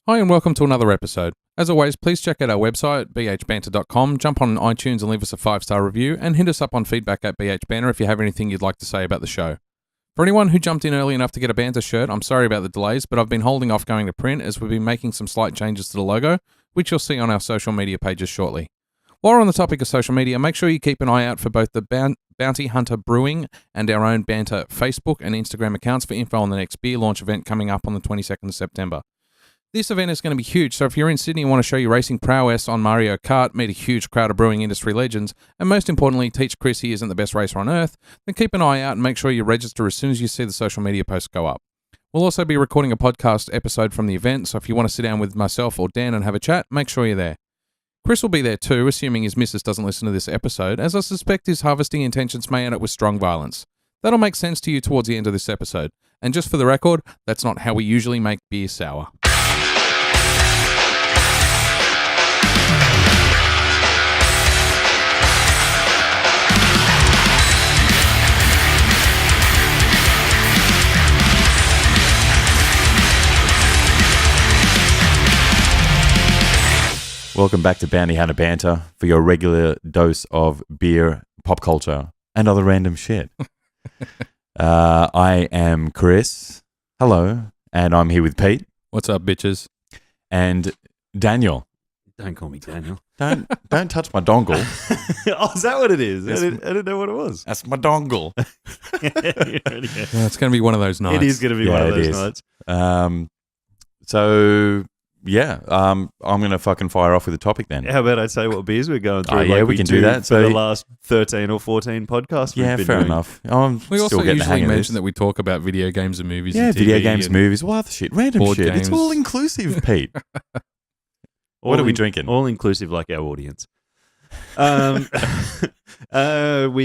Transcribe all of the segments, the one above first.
Hi and welcome to another episode. As always, please check out our website, bhbanter.com, jump on iTunes and leave us a 5-star review, and hit us up on feedback at bhbanter if you have anything you'd like to say about the show. For anyone who jumped in early enough to get a Banter shirt, I'm sorry about the delays, but I've been holding off going to print as we've been making some slight changes to the logo, which you'll see on our social media pages shortly. While we're on the topic of social media, make sure you keep an eye out for both the Bounty Hunter Brewing and our own Banter Facebook and Instagram accounts for info on the next beer launch event coming up on the 22nd of September. This event is going to be huge, so if you're in Sydney and want to show your racing prowess on Mario Kart, meet a huge crowd of brewing industry legends, and most importantly, teach Chris he isn't the best racer on earth, then keep an eye out and make sure you register as soon as you see the social media posts go up. We'll also be recording a podcast episode from the event, so if you want to sit down with myself or Dan and have a chat, make sure you're there. Chris will be there too, assuming his missus doesn't listen to this episode, as I suspect his harvesting intentions may end up with strong violence. That'll make sense to you towards the end of this episode. And just for the record, that's not how we usually make beer sour. Welcome back to Hunter Banter for your regular dose of beer, pop culture, and other random shit. I am Chris. Hello. And I'm here with Pete. What's up, bitches? And Daniel. Don't call me Daniel. Don't touch my dongle. Oh, is that what it is? I didn't know what it was. That's my dongle. Yeah, it's going to be one of those nights. It is going to be one of those nights. I'm going to fucking fire off with a topic then. How about I say what beers we're going through? We can do that. For the last 13 or 14 podcasts we've been doing. Enough. We also usually mention that we talk about video games and movies. Yeah, and TV video games, and movies, what other shit, random shit. games. It's all inclusive, Pete. What are we drinking? All inclusive like our audience. We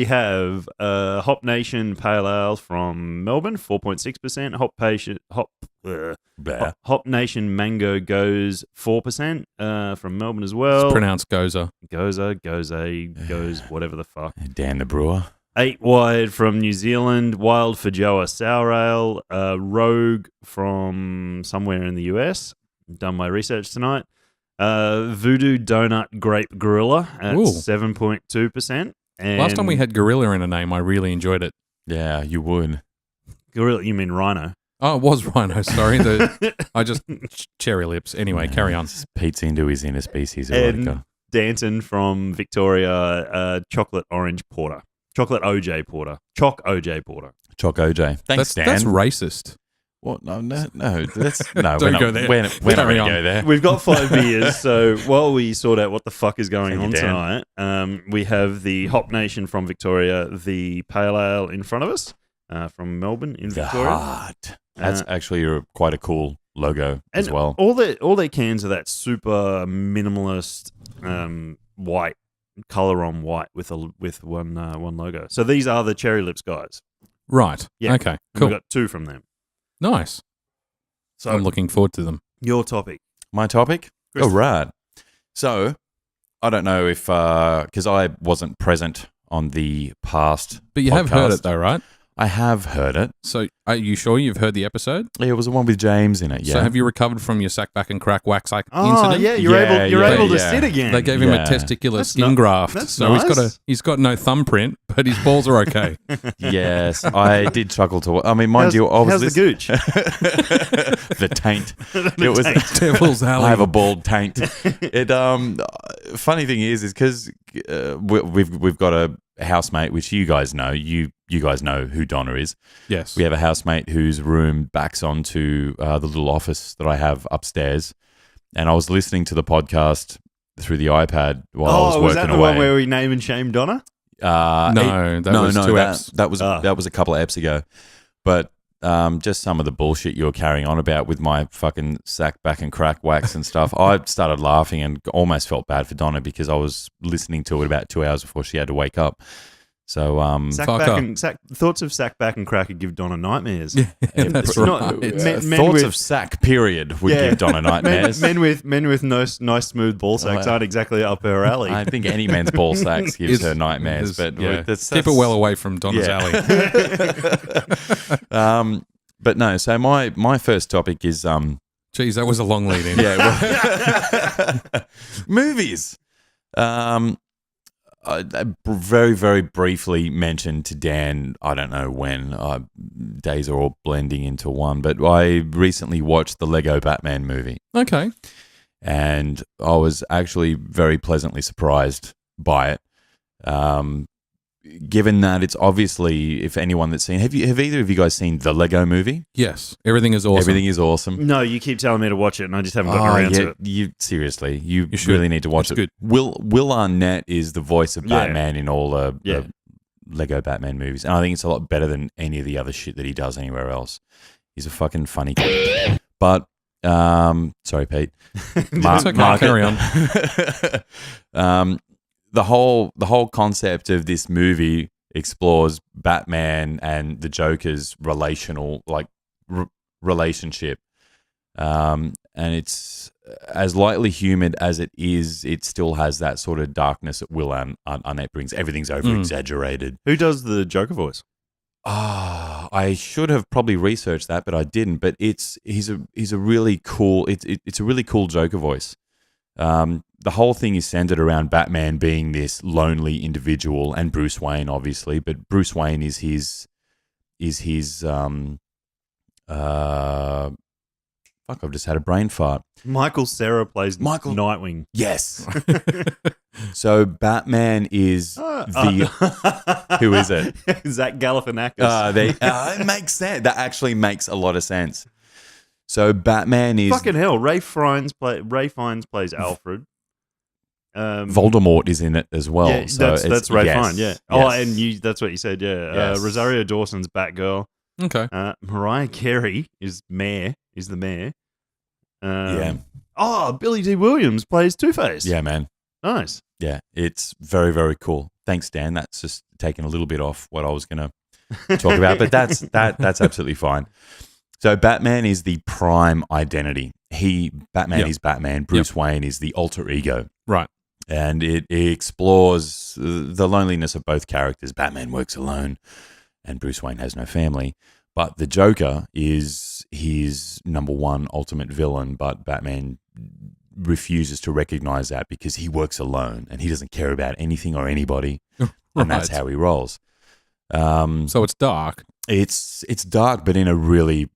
have Hop Nation Pale Ale from Melbourne, 4.6%. Hop Nation Mango Gose, 4% from Melbourne as well. It's pronounced Gose. Gose, whatever the fuck. Dan the Brewer. 8 Wide from New Zealand. Wild Feijoa Sour Ale. Rogue from somewhere in the US. Done my research tonight. Voodoo Doughnut Grape Guerrilla at 7.2%. Last time we had Guerrilla in a name, I really enjoyed it. Yeah, you would. Gorilla, you mean Rhino? Oh, it was Rhino, sorry. I just cherry lips. Anyway, carry on. Pete's into his inner species And erotica. Dainton from Victoria, Chocolate Orange Porter. Chocolate OJ Porter. Choc OJ Porter. Choc OJ. Thanks, Dan. That's racist. What? No. That's no. Don't go there. We're not going to go there. We've got 5 beers, so while we sort out what the fuck is going Thank on you, tonight, we have the Hop Nation from Victoria, the Pale Ale in front of us from Melbourne in Victoria. Heart. That's actually quite a cool logo as well. All their cans are that super minimalist white color on white with one logo. So these are the Cherry Lips guys. Right. Yeah. Okay, And cool. we got 2 from them. Nice. So I'm looking forward to them. your topic. My topic? Oh, right. So, I don't know if, because I wasn't present on the past But you have heard it though, right? I have heard it. So are you sure you've heard the episode? Yeah, it was the one with James in it, yeah. So have you recovered from your sack back and crack wax Oh, incident? yeah, you're able to sit again. They gave him a testicular That's skin graft. that's so nice. he's got no thumbprint, but his balls are okay. Yes, I did struggle to. I mean, mind you, I was how's the gooch? the taint. It was Devil's Alley. I have a bald taint. It funny thing is because we've got a housemate which you guys know. You guys know who Donna is. Yes. We have a housemate whose room backs onto the little office that I have upstairs, and I was listening to the podcast through the iPad while I was working away. Was that the one where we name and shame Donna? That was 2 eps. That was a couple of eps ago. But just some of the bullshit you were carrying on about with my fucking sack back and crack wax and stuff. I started laughing and almost felt bad for Donna because I was listening to it about 2 hours before she had to wake up. So, thoughts of sack back and crack would give Donna nightmares. Yeah, that's It's right. not- thoughts of sack period would give Donna nightmares. Men with nice smooth ball sacks aren't exactly up her alley. I think any man's ball sacks gives her nightmares, but yeah. that's Keep it well away from Donna's alley. But no, so my first topic is Jeez, that was a long lead in. Yeah. Movies. I very, very briefly mentioned to Dan, I don't know when, days are all blending into one, but I recently watched the Lego Batman movie. Okay. And I was actually very pleasantly surprised by it. Given that it's obviously, if anyone that's seen, have either of you guys seen the Lego movie? Yes. Everything is awesome. Everything is awesome. No, you keep telling me to watch it, and I just haven't gotten around to it. You seriously, you should. really need to watch It's it. good. Will Arnett is the voice of Yeah. Batman in all the Yeah. Lego Batman movies, and I think it's a lot better than any of the other shit that he does anywhere else. He's a fucking funny kid. But sorry, Pete. It's okay, carry on. The whole concept of this movie explores Batman and the Joker's relational relationship, and it's as lightly humoured as it is. It still has that sort of darkness that Will Arnett brings. Everything's over exaggerated. Who does the Joker voice? I should have probably researched that, but I didn't. But he's a really cool. It's a really cool Joker voice. The whole thing is centered around Batman being this lonely individual, and Bruce Wayne, obviously. But Bruce Wayne is his fuck, I've just had a brain fart. Michael Cera plays Nightwing. Yes. So Batman is who is it? Zach Galifianakis. It makes sense. That actually makes a lot of sense. So Batman is Fucking hell. Ray Fiennes plays Alfred. Voldemort is in it as well. Yeah, so that's Ray Fiennes. Yeah. Yes. Oh, and that's what you said. Yeah. Yes. Rosario Dawson's Batgirl. Okay. Mariah Carey is the mayor. Yeah. Oh, Billy D. Williams plays Two-Face. Yeah, man. Nice. Yeah, it's very, very cool. Thanks, Dan. That's just taking a little bit off what I was going to talk about, but that's absolutely fine. So Batman is the prime identity. Batman is Batman. Bruce Wayne is the alter ego. Right. And it explores the loneliness of both characters. Batman works alone and Bruce Wayne has no family. But the Joker is his number one ultimate villain, but Batman refuses to recognize that because he works alone and he doesn't care about anything or anybody. And that's how he rolls. So it's dark. It's dark, but in a really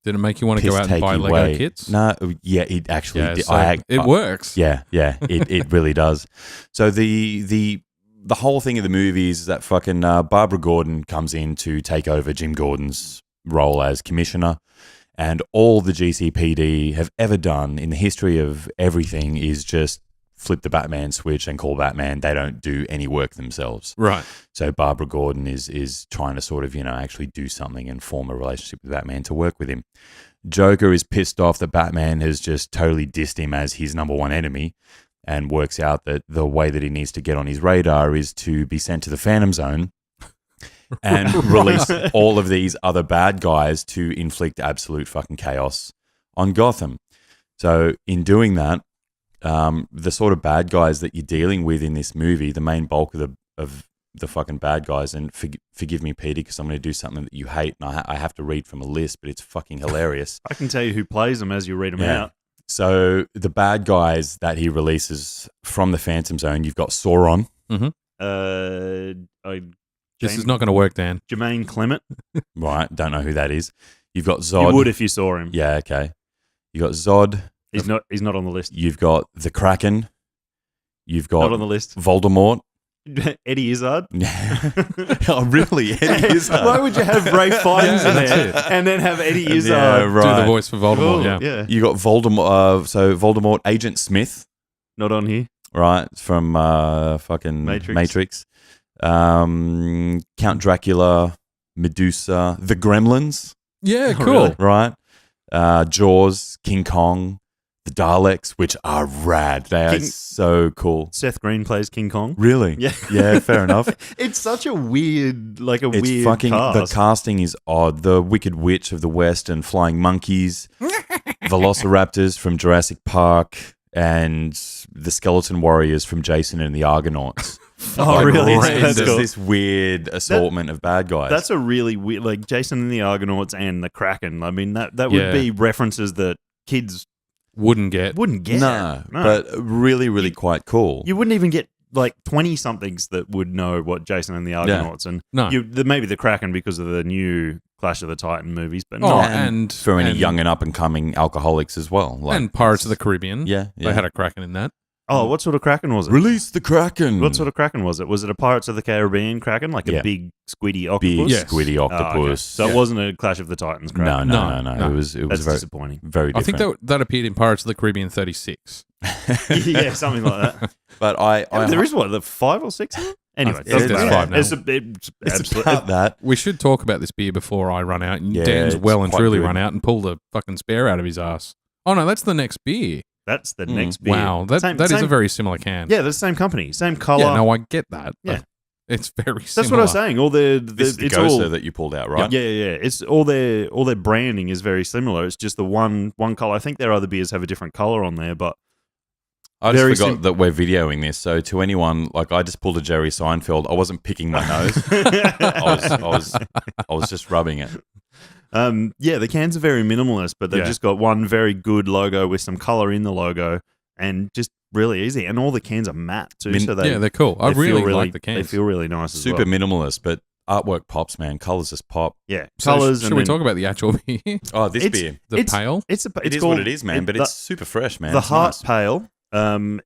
Did it make you want to go out and buy Lego way. kits? No, yeah, it actually did. So it works. Yeah, it really does. So the whole thing of the movie is that fucking Barbara Gordon comes in to take over Jim Gordon's role as commissioner, and all the GCPD have ever done in the history of everything is just flip the Batman switch and call Batman. They don't do any work themselves. Right. So Barbara Gordon is trying to sort of, actually do something and form a relationship with Batman to work with him. Joker is pissed off that Batman has just totally dissed him as his number one enemy and works out that the way that he needs to get on his radar is to be sent to the Phantom Zone and release all of these other bad guys to inflict absolute fucking chaos on Gotham. So in doing that, the sort of bad guys that you're dealing with in this movie, the main bulk of the fucking bad guys, and forgive me, Peter, because I'm going to do something that you hate, and I have to read from a list, but it's fucking hilarious. I can tell you who plays them as you read them out. So the bad guys that he releases from the Phantom Zone, you've got Sauron. Mm-hmm. This is not going to work, Dan. Jermaine Clement. Right, don't know who that is. You've got Zod. You would if you saw him. Yeah, okay. You got Zod. He's not on the list. You've got the Kraken. You've got Not on the list. Voldemort. Eddie Izzard. Oh, really? Eddie Izzard. Why would you have Ray Fiennes in there and then have Eddie Izzard right. do the voice for Voldemort? Oh, yeah. You got Voldemort. So Voldemort, Agent Smith. Not on here. Right, from fucking Matrix. Count Dracula, Medusa, the Gremlins. Yeah, Oh, cool. really? Right. Jaws, King Kong, the Daleks, which are rad. They are so cool. Seth Green plays King Kong. Really? Yeah. Yeah, fair enough. It's such a weird, It's weird fucking, cast. the casting is odd. The Wicked Witch of the West and flying monkeys, velociraptors from Jurassic Park, and the skeleton warriors from Jason and the Argonauts. Oh, really? It's That's cool. this weird assortment of bad guys. That's a really weird, like Jason and the Argonauts and the Kraken. I mean, that would Yeah. be references that kids Wouldn't get. wouldn't get. no, but really, really quite cool. You wouldn't even get like 20-somethings that would know what Jason and the Argonauts and No. maybe the Kraken because of the new Clash of the Titan movies, but Oh, not. and for any and- young and up and coming alcoholics as well. Like, and Pirates of the Caribbean. yeah, They had a Kraken in that. Oh, what sort of Kraken was it? Release the Kraken. What sort of Kraken was it? Was it a Pirates of the Caribbean Kraken, like Yeah. a big squiddy big octopus? Yes. squiddy Oh, okay. octopus? So it wasn't a Clash of the Titans No, Kraken. no, No. no. It was That's very, disappointing. very I different. think that appeared in Pirates of the Caribbean 36. Yeah, something like that. But I there is what, the 5 or 6 of them? Anyway, I think doesn't there's matter. 5 now. It's it's absolutely. about that. We should talk about this beer before I run out. Yeah, Dan's it's well and quite truly good. run out and pulled a fucking spare out of his ass. Oh no, that's the next beer. That's the next beer. Wow, that Same- is same- a very similar can. Yeah, they're the same company, same color. Yeah, no, I get that. but Yeah. it's very That's similar. what I was saying. All the This is the it's Gose all that you pulled out, right? yeah. It's all their branding is very similar. It's just the one color. I think their other beers have a different color on there, but I just Very forgot that we're videoing this. So to anyone, like I just pulled a Jerry Seinfeld. I wasn't picking my nose. I was just rubbing it. yeah, the cans are very minimalist, but they've Yeah. just got one very good logo with some color in the logo, and just really easy. And all the cans are matte too, so yeah, they're cool. I they feel really like the They cans. feel really nice. As Super well. minimalist, but artwork pops, man. Colors just pop. Yeah, So colors. should and we then talk about the actual beer? Oh, this It's- beer. The It's- pale? It's It is what it is, man. But it's super fresh, man. the It's heart nice. pale, and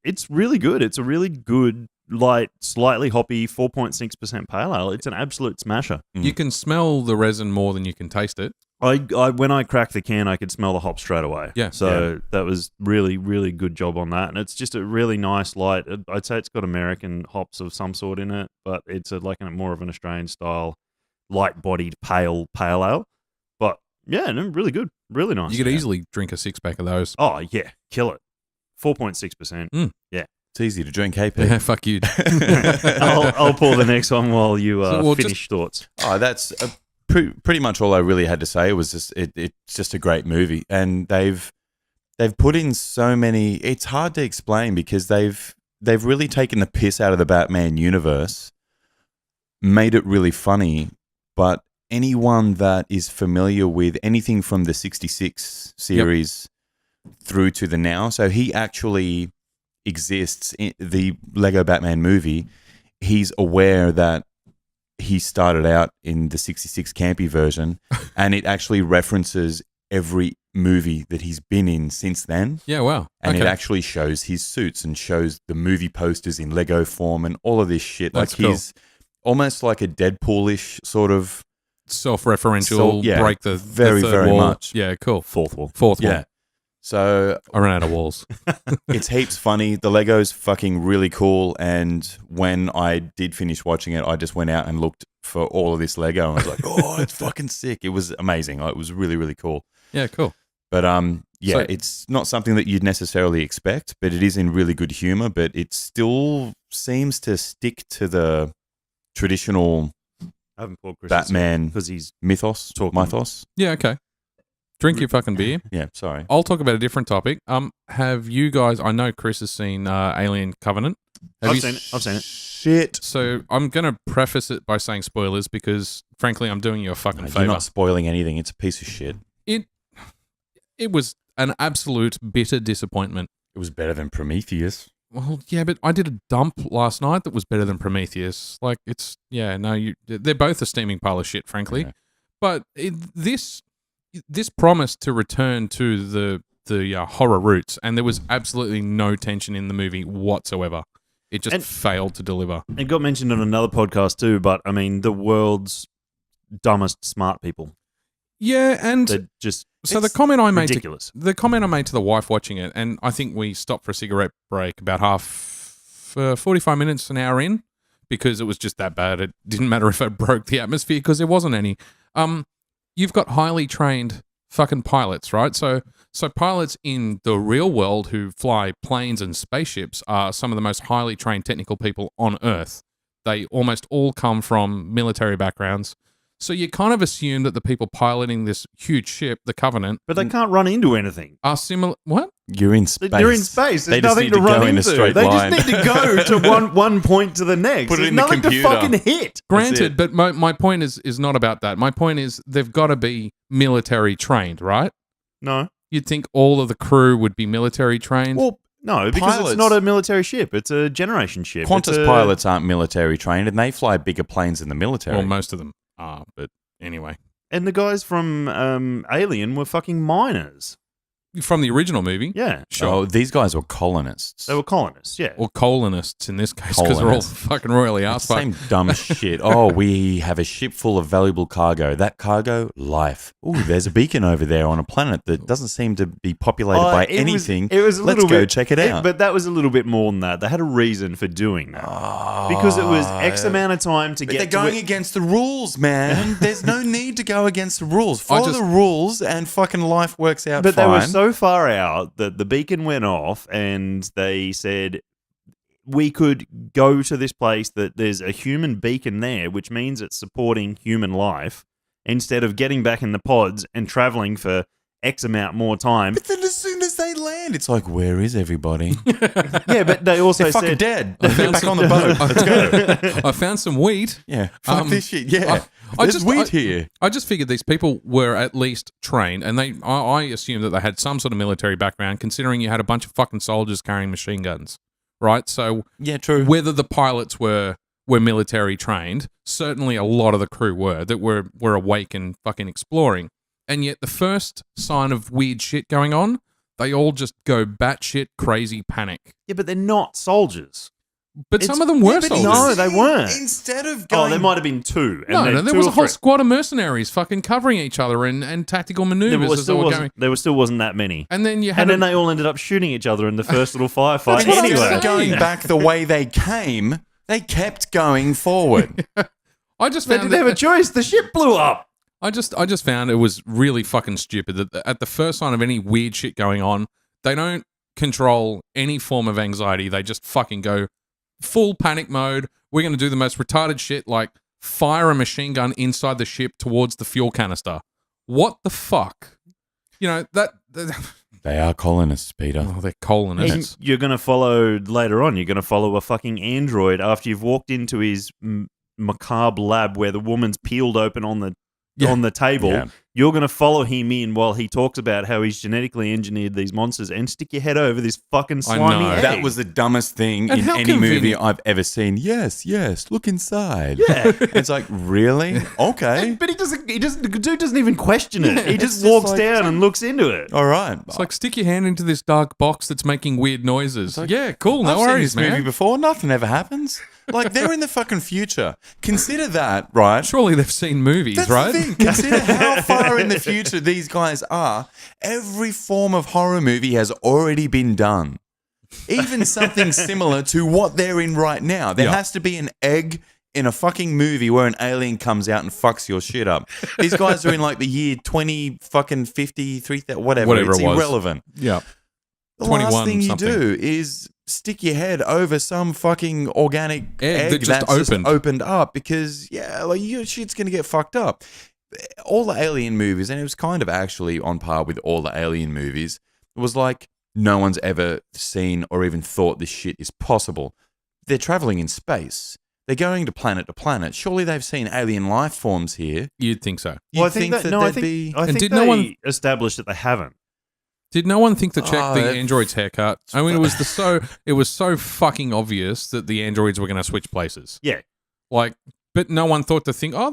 it's really good. It's a really good, light, slightly hoppy, 4.6% pale ale. It's an absolute smasher. You can smell the resin more than you can taste it. I when I cracked the can, I could smell the hops straight away. Yeah. So that was really, really good job on that. And it's just a really nice light. I'd say it's got American hops of some sort in it, but it's more of an Australian style, light-bodied pale ale. But yeah, no, really good, really nice. You could easily drink a 6-pack of those. Oh yeah, kill it. 4.6%. It's easy to drink, hey, Yeah, Pete. fuck you. I'll pour the next one while you So, well, finish thoughts. Oh, that's pretty much all I really had to say. Was just it's just a great movie, and they've put in so many. It's hard to explain because they've really taken the piss out of the Batman universe, made it really funny. But anyone that is familiar with anything from the '66 series through to the now, so he actually exists in the Lego Batman movie. He's aware that he started out in the 66 campy version, and it actually references every movie that he's been in since then. Yeah, wow. And okay. it actually shows his suits and shows the movie posters in Lego form and all of this shit. That's like he's almost like a Deadpool-ish sort of. Self-referential, yeah, break the very, the third very wall. much. Yeah, cool. Fourth wall. Fourth Yeah. wall. So I ran out of walls. it's heaps funny. The Lego's fucking really cool. And when I did finish watching it, I just went out and looked for all of this Lego and I was like, oh, it's fucking sick. It was amazing. It was really, really cool. Yeah, cool. But yeah, So- it's not something that you'd necessarily expect, but it is in really good humor. But it still seems to stick to the traditional I haven't poured Chris Batman because he's mythos. Yeah, okay. Drink your fucking beer. Yeah, sorry. I'll talk about a different topic. Have you guys? I know Chris has seen Alien Covenant. Have I've you seen it. I've seen it. Shit. So I'm going to preface it by saying spoilers because, frankly, I'm doing you a fucking You're favor. not spoiling anything. It's a piece of shit. It was an absolute bitter disappointment. It was better than Prometheus. Well, yeah, but I did a dump last night that was better than Prometheus. Like, they're both a steaming pile of shit, frankly. Yeah. But this promised to return to the horror roots, and there was absolutely no tension in the movie whatsoever. It just failed to deliver. It got mentioned on another podcast too, but I mean, the world's dumbest smart people. Yeah, and They're just so the comment I made ridiculous. the comment I made to the wife watching it, and I think we stopped for a cigarette break about 45 minutes, an hour in, because it was just that bad. It didn't matter if it broke the atmosphere because there wasn't any. You've got highly trained fucking pilots, right? So pilots in the real world who fly planes and spaceships are some of the most highly trained technical people on Earth. They almost all come from military backgrounds. So you kind of assume that the people piloting this huge ship, the Covenant, But they can't run into anything. are similar. What? You're in space. They're in space. They There's just nothing need to to run go in a into. straight They line. just need to go to one point to the next. Put it There's in the nothing computer. to fucking hit. Granted, but my point is not about that. My point is they've got to be military trained, right? No. You'd think all of the crew would be military trained. Well, No, because Pilots. it's not a military ship. It's a generation ship. Qantas pilots aren't military trained, and they fly bigger planes than the military. Well, most of them are, but anyway. And the guys from Alien were fucking miners. From the original movie, Yeah. sure. Oh, these guys were colonists. They were colonists, yeah. Or colonists in this case, because they're all Colonists. fucking royally It's asked the same dumb shit. Oh, we have a ship full of valuable cargo. That cargo, life. Ooh, there's a beacon over there on a planet that doesn't seem to be populated by anything. It was a Let's little go bit, check it out. But that was a little bit more than that. They had a reason for doing that. Because it was X amount of time to But get they're to going it. against the rules, man. There's no need to go against the rules. Follow just- the rules, and fucking life works out But fine. they were so far out that the beacon went off and they said, we could go to this place that there's a human beacon there, which means it's supporting human life, instead of getting back in the pods and traveling for X amount more time. But then as soon as they land, it's like, where is everybody? Yeah, but they also They're fucking said... dead. Get back on the boat. Let's go. I found some wheat. Yeah, fuck this shit. Yeah, there's wheat here. I just figured these people were at least trained, and I assume that they had some sort of military background, considering you had a bunch of fucking soldiers carrying machine guns, right? So Yeah, true. whether the pilots were military trained, certainly a lot of the crew that were awake and fucking exploring. And yet the first sign of weird shit going on, they all just go batshit crazy panic. Yeah, but they're not soldiers. But some of them were soldiers. No, they weren't. Instead of going... Oh, there might have been two. No, there was a whole squad of mercenaries fucking covering each other and tactical maneuvers as they were going. There still wasn't that many. And then you had And then they all ended up shooting each other in the first little firefight That's what I'm anyway. saying. going back the way they came, they kept going forward. I just They found didn't have that, a choice. The ship blew up. I just found it was really fucking stupid that at the first sign of any weird shit going on, they don't control any form of anxiety. They just fucking go full panic mode. We're going to do the most retarded shit, like fire a machine gun inside the ship towards the fuel canister. What the fuck? You know, that They are colonists, Peter. oh, they're colonists. You're going to follow later on. You're going to follow a fucking android after you've walked into his macabre lab where the woman's peeled open on the table. Yeah. You're going to follow him in while he talks about how he's genetically engineered these monsters and stick your head over this fucking slimy know. egg. That was the dumbest thing And in how any movie convenient. I've ever seen. Yes, look inside. Yeah. It's like, really? Okay. But the dude doesn't even question it. Yeah, He it's just just walks like- down and looks into it. All right. It's like stick your hand into this dark box that's making weird noises. like, yeah, cool. No I've seen worries, this movie man. before. Nothing ever happens. Like, they're in the fucking future. Consider that, right? Surely they've seen movies, That's right? the thing. Consider how far in the future these guys are. Every form of horror movie has already been done. Even something similar to what they're in right now. There Yeah. has to be an egg in a fucking movie where an alien comes out and fucks your shit up. These guys are in like the year 20 fucking 50, 3000, whatever. Whatever It's it was. irrelevant. Yeah. The 21 last thing you something. do is stick your head over some fucking organic egg that just that's opened. just opened up because, yeah, like your shit's going to get fucked up. All the Alien movies, and it was kind of actually on par with all the Alien movies, it was like no one's ever seen or even thought this shit is possible. They're traveling in space. They're going to planet. Surely they've seen alien life forms here. You'd think so. You'd Well, I think that there'd I be... think did they no one- established that they haven't. Did no one think to check Oh, the that- android's haircut? I mean, it was so fucking obvious that the androids were going to switch places. Yeah. Like, but no one thought to think, oh,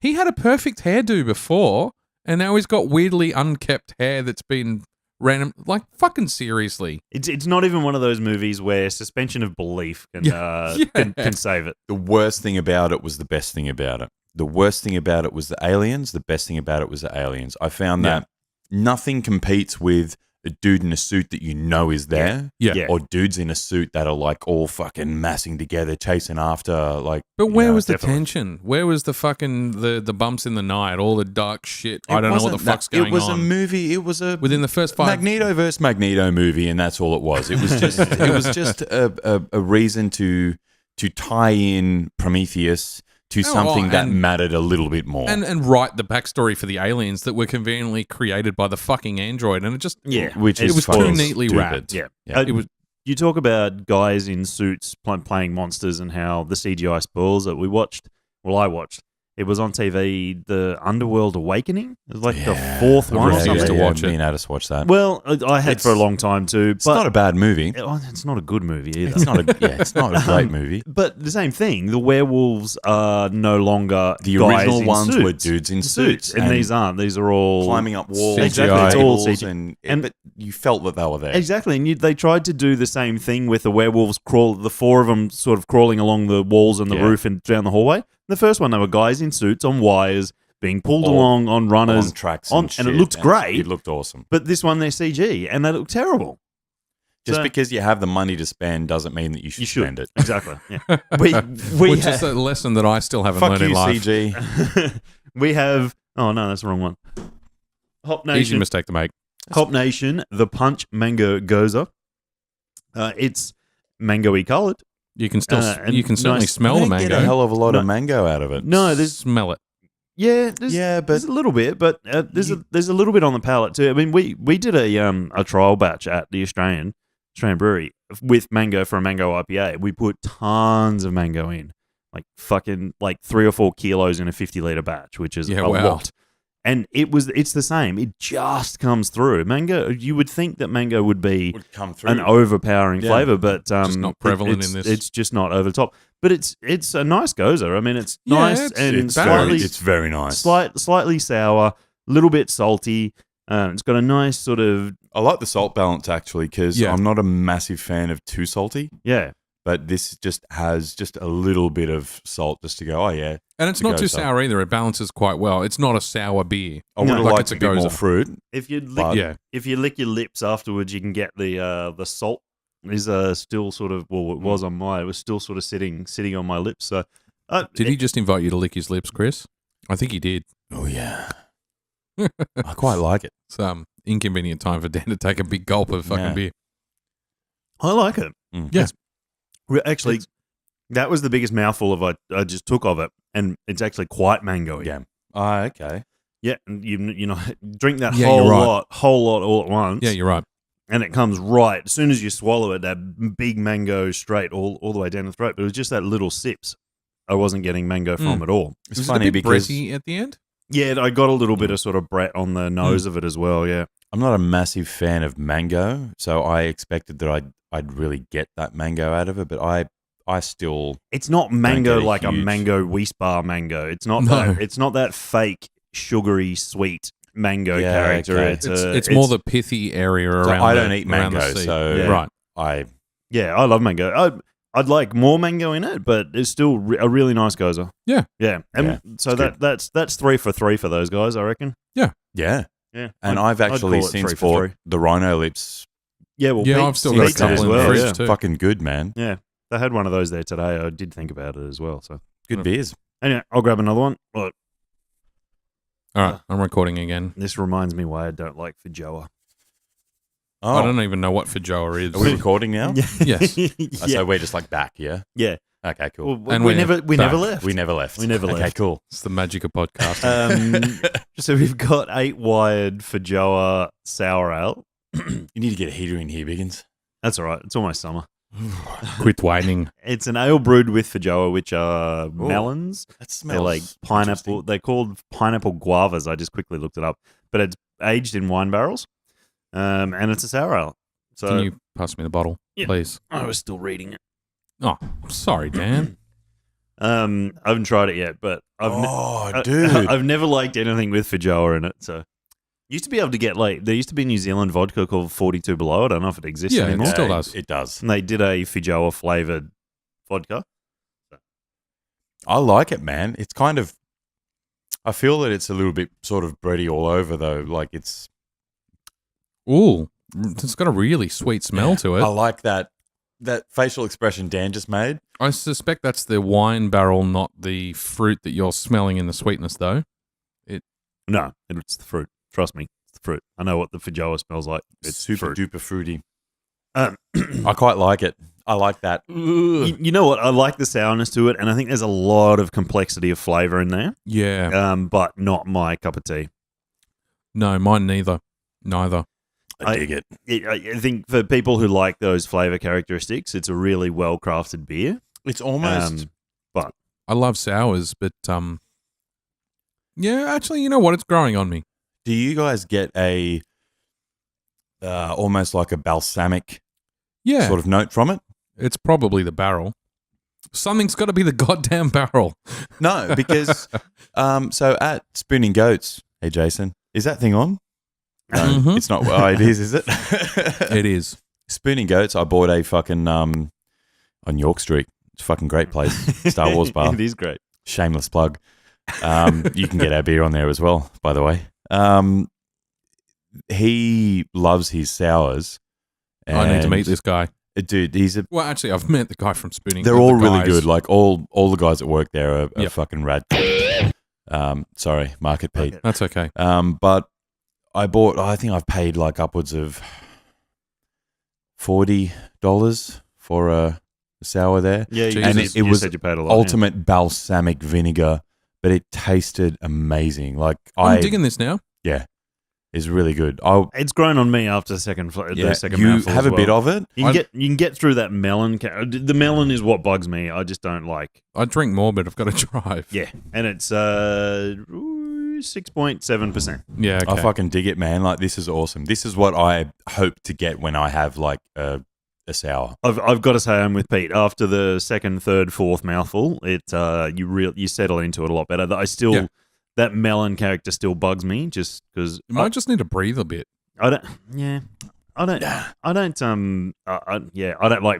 he had a perfect hairdo before, and now he's got weirdly unkept hair that's been random. Like, fucking seriously. It's not even one of those movies where suspension of belief can can save it. The worst thing about it was the best thing about it. The worst thing about it was the aliens. The best thing about it was the aliens. I found Yeah. that nothing competes with a dude in a suit that you know is there. Yeah. Yeah. Or dudes in a suit that are like all fucking massing together, chasing after like. But where you know, was the definitely. tension? Where was the fucking the bumps in the night? All the dark shit. I don't know what the fuck's going on. It was a movie. It was a Within the first 5 Magneto versus Magneto movie, and that's all it was. It was just a reason to tie in Prometheus to something that and- mattered a little bit more. And write the backstory for the aliens that were conveniently created by the fucking android, and it just which it is was too fucking neatly stupid. wrapped. Yeah. Yeah. It was You talk about guys in suits playing monsters and how the CGI spoils it. I watched. It was on TV, the Underworld Awakening. It was like the fourth one or refused something. to watch Me it. and Addis watched that. Well, I had for a long time too. It's not a bad movie. It's not a good movie either. It's not a great movie. But the same thing. The werewolves are no longer The guys original in ones suits. were dudes in suits, and these aren't. These are all climbing up walls, Exactly, it's all tables, CGI. but you felt that they were there. Exactly, and they tried to do the same thing with the werewolves. The four of them sort of crawling along the walls and the roof and down the hallway. The first one, they were guys in suits on wires being pulled along on runners, on tracks, and shit, it looked great. It looked awesome. But this one, they're CG, and they look terrible. Just So- because you have the money to spend doesn't mean that you should spend it. Exactly. Yeah. we which is a lesson that I still haven't Fuck learned you, in life. CG. we have. Oh no, that's the wrong one. Hop Easy Nation. mistake to make. Hop Nation. The Punch Mango Gose. It's mango-y coloured. You can still and you can certainly nice- smell I the didn't get mango. a hell of a lot No. of mango out of it. No, there's smell it. there's a little bit, but there's a little bit on the palate too. I mean, we did a trial batch at the Australian Brewery with mango for a mango IPA. We put tons of mango in, like 3 or 4 kilos in a 50-liter batch, which is a lot. And it's the same. It just comes through. Mango, you would think that mango would be Would come through. an overpowering flavor, but Just not prevalent in this. It's just not over the top. But it's a nice Gose. I mean, it's Yeah, nice it's- and it's slightly it's very nice. slightly sour, a little bit salty. It's got a nice sort of I like the salt balance actually because Yeah. I'm not a massive fan of too salty, yeah. but this just has just a little bit of salt just to go, oh yeah. And it's to not go too so. sour either. It balances quite well. It's not a sour beer. I would have Like liked it's a a bit more Gose. fruit. If you But- lick, Yeah. if you lick your lips afterwards, you can get the salt is still sort of it was on mine. It was still sort of sitting on my lips. So Did he just invite you to lick his lips, Chris? I think he did. Oh yeah. I quite like it. It's inconvenient time for Dan to take a big gulp of fucking Yeah. beer. I like it. Mm. Yeah. Actually, that was the biggest mouthful of I just took of it, and it's actually quite mango-y. Yeah. Oh, okay. Yeah, and you know drink that Yeah, whole you're right. lot all at once. Yeah, you're right. and it comes right as soon as you swallow it. That big mango straight all the way down the throat. But it was just that little sips. I wasn't getting mango from at all. It's Was funny it a bit because breathy at the end? Yeah, I got a little bit of sort of Brett on the nose of it as well. Yeah, I'm not a massive fan of mango, so I expected that I'd really get that mango out of it, but I still it's not mango get a like a huge- mango Yeast bar mango. It's not No. that. It's not that fake sugary sweet mango Yeah, character. okay. It's It's more the pithy area so around. I the- don't eat around the mango, seed. so Yeah. Right. I yeah. I love mango. I'd like more mango in it, but it's still a really nice Gose. Yeah. yeah. And Yeah, so it's that's 3 for 3 for those guys, I reckon. yeah. Yeah, And I'd I've actually call it since 3 for bought 3. the Rhino Lips. Yeah, well, Yeah, Pete- I've still Pete got a did couple as in the well. fridge Yeah. too. Fucking good, man. yeah, they had one of those there today. I did think about it as well. So Good beers. anyway, I'll grab another one. Look, All right, I'm recording again. this reminds me why I don't like Feijoa. Oh, I don't even know what Feijoa is. are we recording now? Yes. Oh, so we're just like back, yeah? yeah. Okay, cool. Well, And we we're never back. left. We never left. We never Okay, left. cool. It's the magic of podcasting. So we've got 8-wired Feijoa sour ale. You need to get a heater in here, Biggins. That's all right. It's almost summer. Quit whining. It's an ale brewed with Feijoa, which are melons. That They're smells like pineapple. interesting. They're called pineapple guavas. I just quickly looked it up, but it's aged in wine barrels, and it's a sour ale. So Can you pass me the bottle, Yeah. please? I was still reading it. Oh, sorry, Dan. I haven't tried it yet, but dude. I've never liked anything with Feijoa in it. So used to be able to get there used to be New Zealand vodka called 42 Below. I don't know if it exists Yeah, anymore. it still does. It does. And they did a Feijoa flavored vodka. I like it, man. It's kind of. I feel that it's a little bit sort of bready all over, though. Like it's. Ooh, it's got a really sweet smell to it. I like that facial expression Dan just made. I suspect that's the wine barrel, not the fruit that you're smelling in the sweetness, though. No, it's the fruit. Trust me, it's the fruit. I know what the Feijoa smells like. It's super fruit. duper fruity. Um, I quite like it. I like that. You know what? I like the sourness to it, and I think there's a lot of complexity of flavor in there. Yeah. But not my cup of tea. No, mine neither. Neither. I dig it. I think for people who like those flavor characteristics, it's a really well crafted beer. It's almost. But I love sours, but yeah, actually, you know what? It's growing on me. Do you guys get a almost like a balsamic sort of note from it? It's probably the barrel. Something's got to be the goddamn barrel. No, because so at Spooning Goats, hey Jason, is that thing on? No, it's not. Oh, it is it? It is. Spooning Goats, I bought a fucking on York Street. It's a fucking great place. Star Wars bar. It is great. Shameless plug. You can get our beer on there as well, by the way. He loves his sours. I need to meet this guy. Dude, Well, actually, I've met the guy from Spooning. they're all really good. Like all the guys that work there are Yep. fucking rad. Sorry, Market Pete. That's okay. But I think I've paid like upwards of $40 for a sour there. Yeah, Jesus. And it was said you paid a lot. ultimate balsamic vinegar, but it tasted amazing. Like I'm digging this now. Yeah, it's really good. It's grown on me after the second Yeah, second you mouthful have as a bit well. of it. You can get through that melon. The melon is what bugs me. I just don't like. I drink more, but I've got to drive. Yeah, and it's 6.7%. Yeah, okay. I fucking dig it, man. Like, this is awesome. This is what I hope to get when I have like a sour. I've got to say I'm with Pete. After the second, third, fourth mouthful, you settle into it a lot better. That melon character still bugs me just because You might just need to breathe a bit. I don't like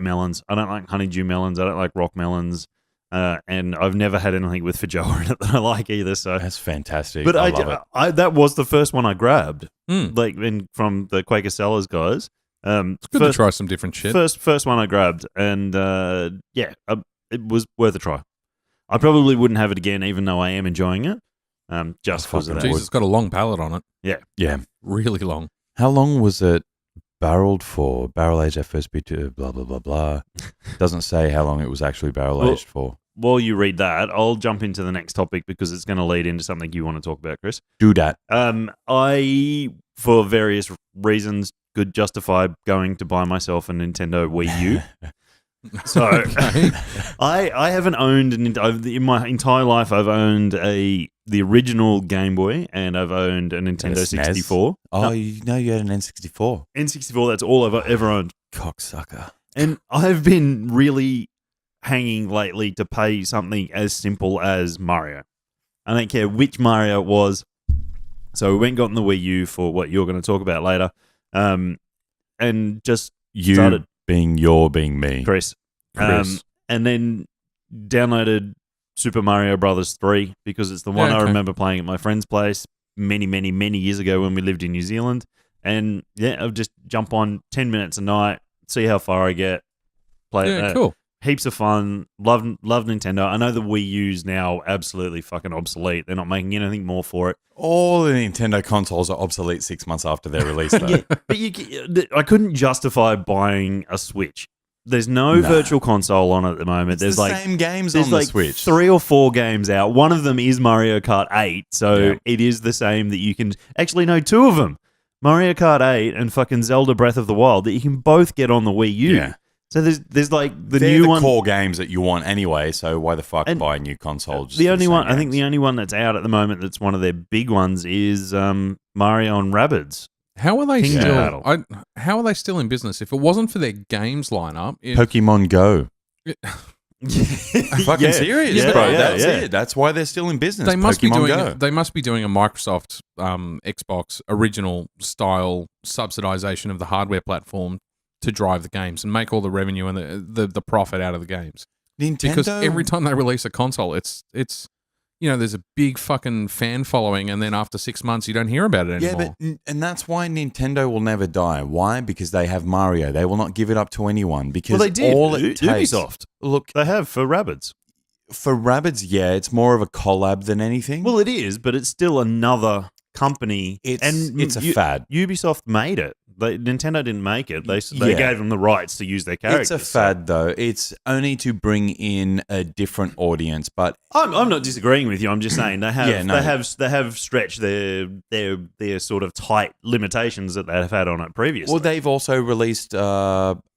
melons. I don't like honeydew melons. I don't like rock melons. And I've never had anything with Feijoa in it that I like either. So That's fantastic. but I love it. that was the first one I grabbed, Mm. from the Quaker Cellars guys. It's good to try some different shit. First one I grabbed, and it was worth a try. I probably wouldn't have it again, even though I am enjoying it. Just because of that. Jeez, it's got a long palate on it. Yeah. Really long. How long was it barreled for? Barrel aged FSB to blah, blah, blah, blah. Doesn't say how long it was actually barrel aged for. While you read that, I'll jump into the next topic because it's going to lead into something you want to talk about, Chris. Do that. I, for various reasons, could justify going to buy myself a Nintendo Wii U. So Okay. I haven't owned in my entire life. I've owned the original Game Boy, and I've owned a Nintendo SNES? 64. Oh, you know you had an N64. N64. That's all I've ever owned. Cocksucker. And I've been really hanging lately to pay something as simple as Mario. I don't care which Mario it was. So we went and gotten the Wii U for what you're going to talk about later, and just started. Being me. Chris. And then downloaded Super Mario Brothers 3 because it's the one I remember playing at my friend's place many, many, many years ago when we lived in New Zealand. And I'll just jump on 10 minutes a night, see how far I get, play it. Cool. Heaps of fun. Love Nintendo. I know the Wii U's now absolutely fucking obsolete. They're not making anything more for it. All the Nintendo consoles are obsolete 6 months after their release, though. But I couldn't justify buying a Switch. There's no virtual console on it at the moment. It's the same games on the Switch. 3 or 4 games out. One of them is Mario Kart 8, so it is the same that you can... Actually, no, 2 of them. Mario Kart 8 and fucking Zelda Breath of the Wild that you can both get on the Wii U. Yeah. So there's like They're new the one... core games that you want anyway, so why the fuck buy a new console? The only one, I think the only one that's out at the moment that's one of their big ones is Mario and Rabbids. How are they Kingdom still? Battle. How are they still in business? If it wasn't for their games lineup, Pokemon Go. Fucking Yeah. serious, Yeah, bro. yeah, That's yeah. it. That's why they're still in business. they must Pokemon be doing. Go. They must be doing a Microsoft Xbox original style subsidization of the hardware platform to drive the games and make all the revenue and the profit out of the games. Nintendo. Because every time they release a console, it's there's a big fucking fan following, and then after 6 months, you don't hear about it anymore. And that's why Nintendo will never die. Why? Because they have Mario. They will not give it up to anyone. Because Well, they did. all it takes. Ubisoft. Look, They have for Rabbids. for Rabbids, yeah, it's more of a collab than anything. Well, it is, but it's still another company. It's a fad. Ubisoft made it. Nintendo didn't make it. They Yeah. gave them the rights to use their characters. It's a fad, though. It's only to bring in a different audience, but I'm not disagreeing with you. I'm just saying they have Yeah, no. they have stretched their sort of tight limitations that they have had on it previously. well, they've also released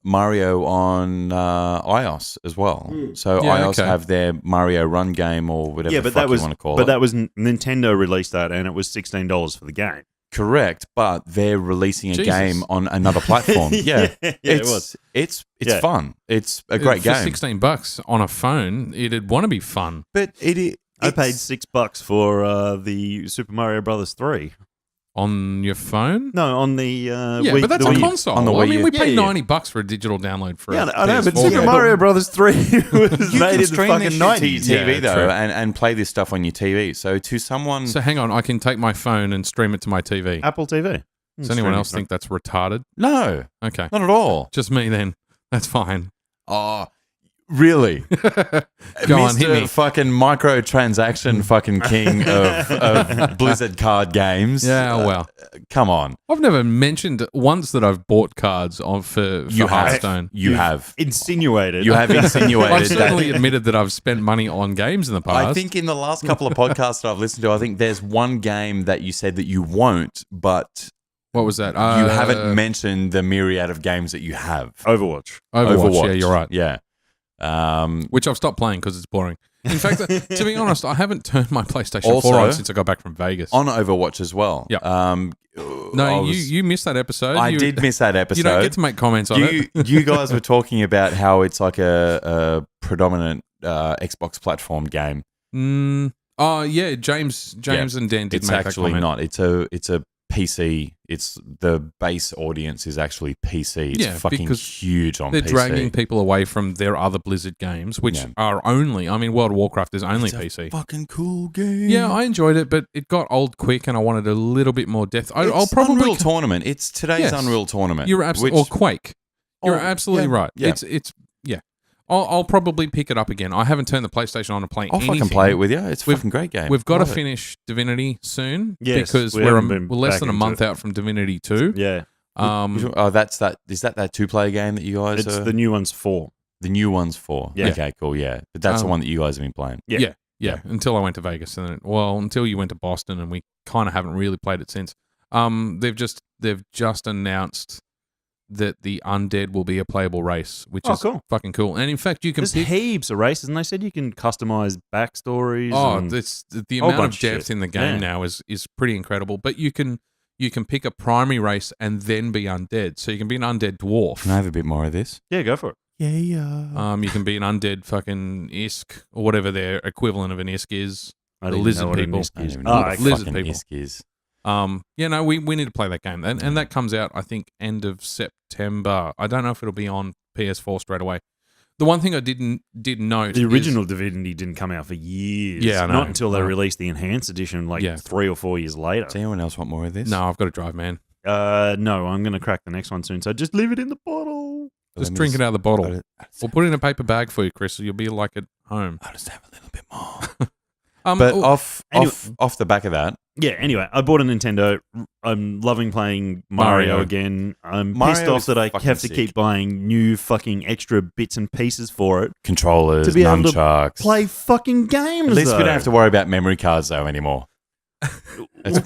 Mario on iOS as well. So Yeah, iOS okay. have their Mario Run game or whatever yeah, the but fuck that was you want to call but it. that was Nintendo released that, and it was $16 for the game. Correct, but they're releasing a Jesus. game on another platform. Yeah, it it's was. it's Yeah. fun. It's a great For game. $16 on a phone, it'd want to be fun. But I paid $6 for the Super Mario Brothers 3. On your phone? No, on the Yeah, Wii, but that's the a Wii U. console. on the I Wii mean, U. we Yeah, paid yeah. $90 for a digital download for Yeah, a I know, but PS4 Super game. Mario Brothers 3 was you made can in the stream fucking this shit to your 90s. TV Yeah, though, true. and play this stuff on your TV. So to someone, So hang on, I can take my phone and stream it to my TV. Apple TV. Does anyone else think that's retarded? no, Okay. not at all. Just me then. That's fine. Oh, really? Go on, hit Mr. me. fucking microtransaction fucking king of Blizzard card games. Yeah, well. Come on. I've never mentioned once that I've bought cards for You have. Hearthstone. You have. Insinuated. You have insinuated I've certainly that. admitted that I've spent money on games in the past. I think in the last couple of podcasts that I've listened to, I think there's one game that you said that you won't, but What was that? you haven't mentioned the myriad of games that you have. Overwatch. Overwatch. Yeah, you're right. Yeah. Which I've stopped playing because it's boring. In fact, to be honest, I haven't turned my PlayStation 4 Also, on since I got back from Vegas. On Overwatch as well. Yeah. I No, was- you missed that episode. I You- did miss that episode. You don't get to make comments on it. You guys were talking about how it's like a predominant Xbox platform game. Oh yeah, James and Dan did It's make that actually comment. not. It's a PC. It's the base audience is actually PC. It's Yeah, fucking because huge on They're PC. dragging people away from their other Blizzard games, which Yeah. are only. I mean, World of Warcraft is only It's a PC. fucking cool game. Yeah, I enjoyed it, but it got old quick, and I wanted a little bit more depth. I'll It's probably Unreal Tournament. It's today's Yes. Unreal Tournament. You're absolutely or Quake. You're Oh, absolutely yeah, right. yeah. It's yeah. I'll probably pick it up again. I haven't turned the PlayStation on to play I'll anything. fucking play it with you. It's a We've- fucking great game. We've got to Love it. finish Divinity soon Yes, because we we're haven't been less back than a into month it. out from Divinity 2. Yeah. That's that. Is that 2-player game that you guys? It's are, the new one's 4. the new one's 4. Yeah. Okay, cool. Yeah, but that's the one that you guys have been playing. Yeah. Yeah, until I went to Vegas, and then, until you went to Boston, and we kind of haven't really played it since. They've just announced that the undead will be a playable race, which is cool. fucking cool. And in fact, you can There's pick. heaps of races, and they said you can customize backstories. Oh, and it's the whole amount of bunch of depth shit. in the game Yeah. now is pretty incredible. But you can pick a primary race and then be undead. So you can be an undead dwarf. Can I have a bit more of this? yeah, go for it. Yeah. You can be an undead fucking isk or whatever their equivalent of an isk is. I The don't even lizard know what an people. isk I don't is. even Oh, know what a okay. lizard fucking people. ISK is. We need to play that game. And that comes out, I think, end of September. I don't know if it'll be on PS4 straight away. The one thing I did note The is- original Divinity didn't come out for years. Yeah, I know. Not until they I know. released the enhanced edition like Yeah. 3 or 4 years later. Does anyone else want more of this? No, I've got to drive, man. No, I'm going to crack the next one soon. So just leave it in the bottle. Just drink it out of the bottle. I'll We'll put it in a paper bag for you, Chris, so you'll be like at home. just have a little bit more. Anyway, But off the back of that, Yeah, anyway, I bought a Nintendo. I'm loving playing Mario Mario. again. I'm Mario pissed off is that I fucking have to sick. keep buying new fucking extra bits and pieces for it. controllers, To be able to nunchucks. Play fucking games. At least we though. don't have to worry about memory cards though anymore. It's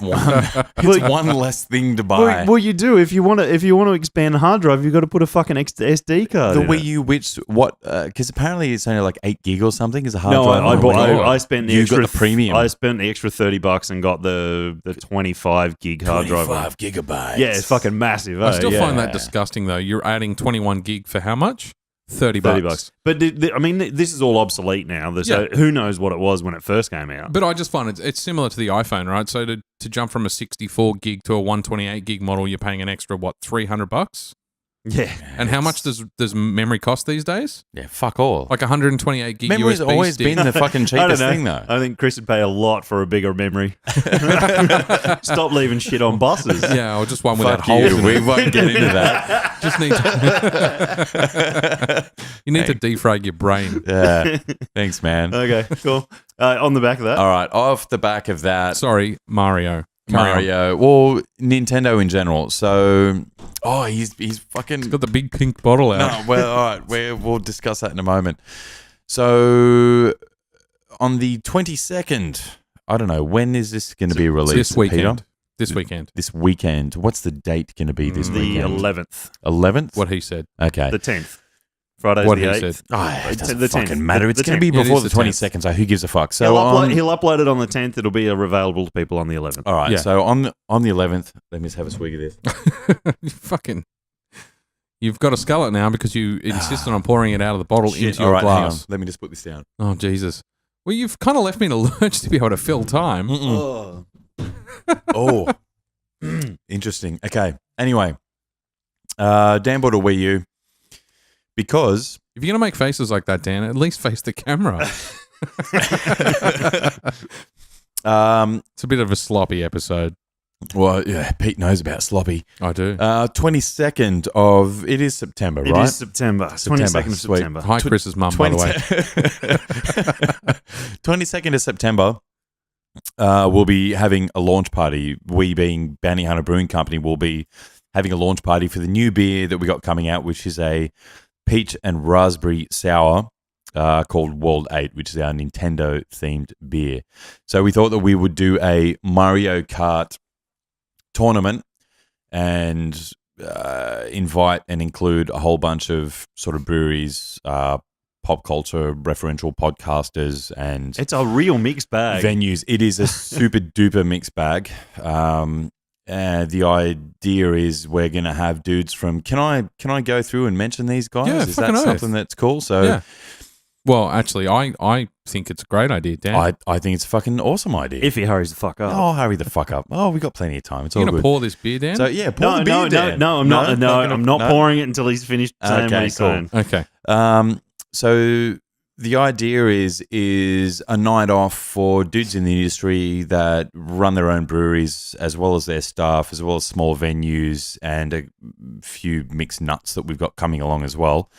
one less thing to buy. Well, you do if you want to expand the hard drive, you've got to put a fucking SD card. The in Wii it. U, because apparently it's only like 8 gig or something, is a hard No, drive. I on the bought. Wii U. I spent the You extra got the premium. I spent the extra $30 and got the 25 gig hard drive. on it. 25 gigabytes. Yeah, it's fucking massive. I still yeah. find that disgusting, though. You're adding 21 gig for how much? $30. $30. But I mean, this is all obsolete now. So who knows what it was when it first came out? But I just find it's similar to the iPhone, right? So to jump from a 64 gig to a 128 gig model, you're paying an extra, $300? Yeah. And how much does memory cost these days? Yeah, fuck all. Like 128 gig Memory's USB always stick. been the fucking I don't cheapest know. thing though. I think Chris would pay a lot for a bigger memory. Stop leaving shit on buses. Yeah, or just one without Fuck holes you. in We it. won't get into that. Just need you need to defrag your brain. Yeah. Thanks, man. Okay, cool. On the back of that. All right. Off the back of that, Sorry, Mario. Carry on. Mario, well, Nintendo in general. So Oh, he's fucking. He's got the big pink bottle out. No, well, all right. We'll discuss that in a moment. So, on the 22nd, I don't know, when is this going to be released? This weekend. Peter? This weekend. What's the date going to be this The weekend? 11th. 11th? What he said. Okay. The 10th. Friday's What the he 8th. said. Oh, it doesn't The 10th. fucking matter. It's The going to be 10th. before It the is the 22nd, so who gives a fuck? So He'll upload it on the 10th. It'll be available to people on the 11th. all right. Yeah. So on the 11th, let me just have a swig of this. You've got a skillet now because you insisted on pouring it out of the bottle into All your right, hang on. glass. Let me just put this down. Oh, Jesus. Well, you've kind of left me in a lurch to be able to fill time. Oh. Oh, interesting. Okay. Anyway, Dan bought a Wii U because If you're going to make faces like that, Dan, at least face the camera. It's a bit of a sloppy episode. well, yeah, Pete knows about sloppy. I do. 22nd of it is September, It right? is September. 22nd of Sweet. September. Hi, Chris's mum, by the way. 22nd of September, we'll be having a launch party. We, being Bounty Hunter Brewing Company, will be having a launch party for the new beer that we got coming out, which is a peach and raspberry sour called World 8, which is our Nintendo-themed beer. So we thought that we would do a Mario Kart tournament and invite and include a whole bunch of sort of breweries, pop culture, referential podcasters, and It's a real mixed bag. venues. It is a super duper mixed bag. The idea is we're going to have dudes from. Can I go through and mention these guys? Yeah, is that fucking oath. something that's cool? So Yeah. Well, actually, I think it's a great idea, Dan. I think it's a fucking awesome idea. If he hurries the fuck up. Oh, hurry the fuck up! Oh, we got plenty of time. It's all You're going to good. pour this beer, Dan? So yeah, pour No, the beer no, down. no, I'm not. No, I'm not no? pouring it until he's finished saying Okay, what he's cool. saying. Okay. So the idea is a night off for dudes in the industry that run their own breweries, as well as their staff, as well as small venues, and a few mixed nuts that we've got coming along as well,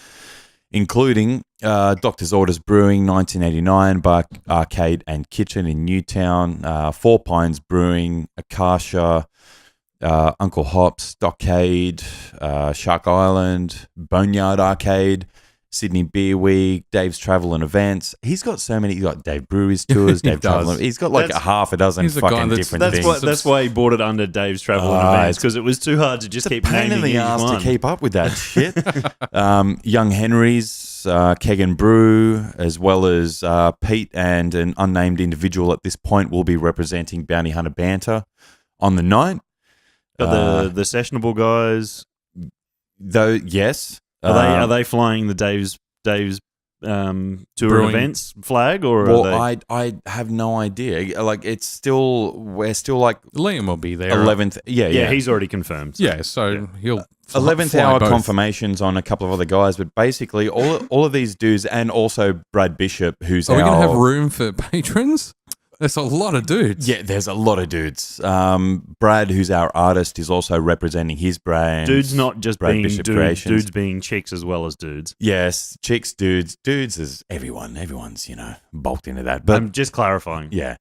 including Doctor's Orders Brewing, 1989, Bar Arcade and Kitchen in Newtown, Four Pines Brewing, Akasha, Uncle Hops, Stockade, Shark Island, Boneyard Arcade, Sydney Beer Week, Dave's Travel and Events. He's got so many. He's got Dave Brewery's Tours, He Dave Travel. does. He's got like That's- a half a dozen he's a guy fucking that's- different things. That's why he bought it under Dave's Travel and Ah, Events, because it was too hard to just It's a keep pain in naming the each ass to one. keep up with that shit. Young Henry's, Keg and Brew, as well as Pete and an unnamed individual at this point will be representing Bounty Hunter Banter on the night. But the sessionable guys, Though, yes. are they flying the Dave's tour Brewing. events flag, or Well, are they? I have no idea. Like, we're still like Liam will be there. 11th. Yeah, he's already confirmed. Yeah, so he'll 11th fly hour both. confirmations on a couple of other guys, but basically all of these dudes, and also Brad Bishop, who's Are we going to our- have room for patrons? There's a lot of dudes. Yeah, there's a lot of dudes. Brad, who's our artist, is also representing his brand. Dudes not just Brad being Bishop dudes, Creations. dudes being chicks as well as dudes. Yes, chicks, dudes. Dudes is everyone. Everyone's, bulked into that. But I'm just clarifying. yeah.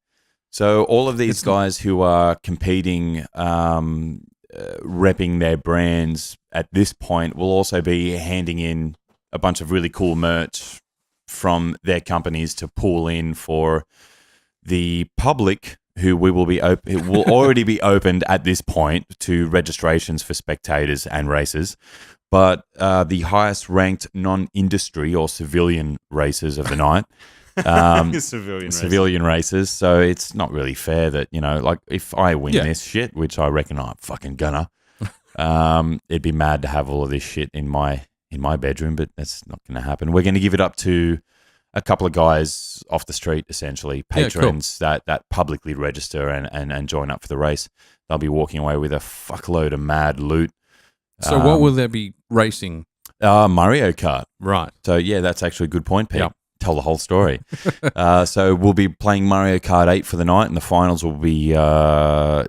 So all of these guys who are competing, repping their brands at this point will also be handing in a bunch of really cool merch from their companies to pool in for the public, who we will be it will already be opened at this point to registrations for spectators and racers. But the highest ranked non-industry or civilian racers of the night, civilian racers. So it's not really fair that, like if I win this shit, which I reckon I'm fucking gonna, it'd be mad to have all of this shit in my bedroom, but that's not going to happen. We're going to give it up to a couple of guys off the street, essentially, patrons that publicly register and join up for the race. They'll be walking away with a fuckload of mad loot. So what will there be racing? Mario Kart. Right. So, yeah, that's actually a good point, Pete. Yep. Tell the whole story. So we'll be playing Mario Kart 8 for the night, and the finals will be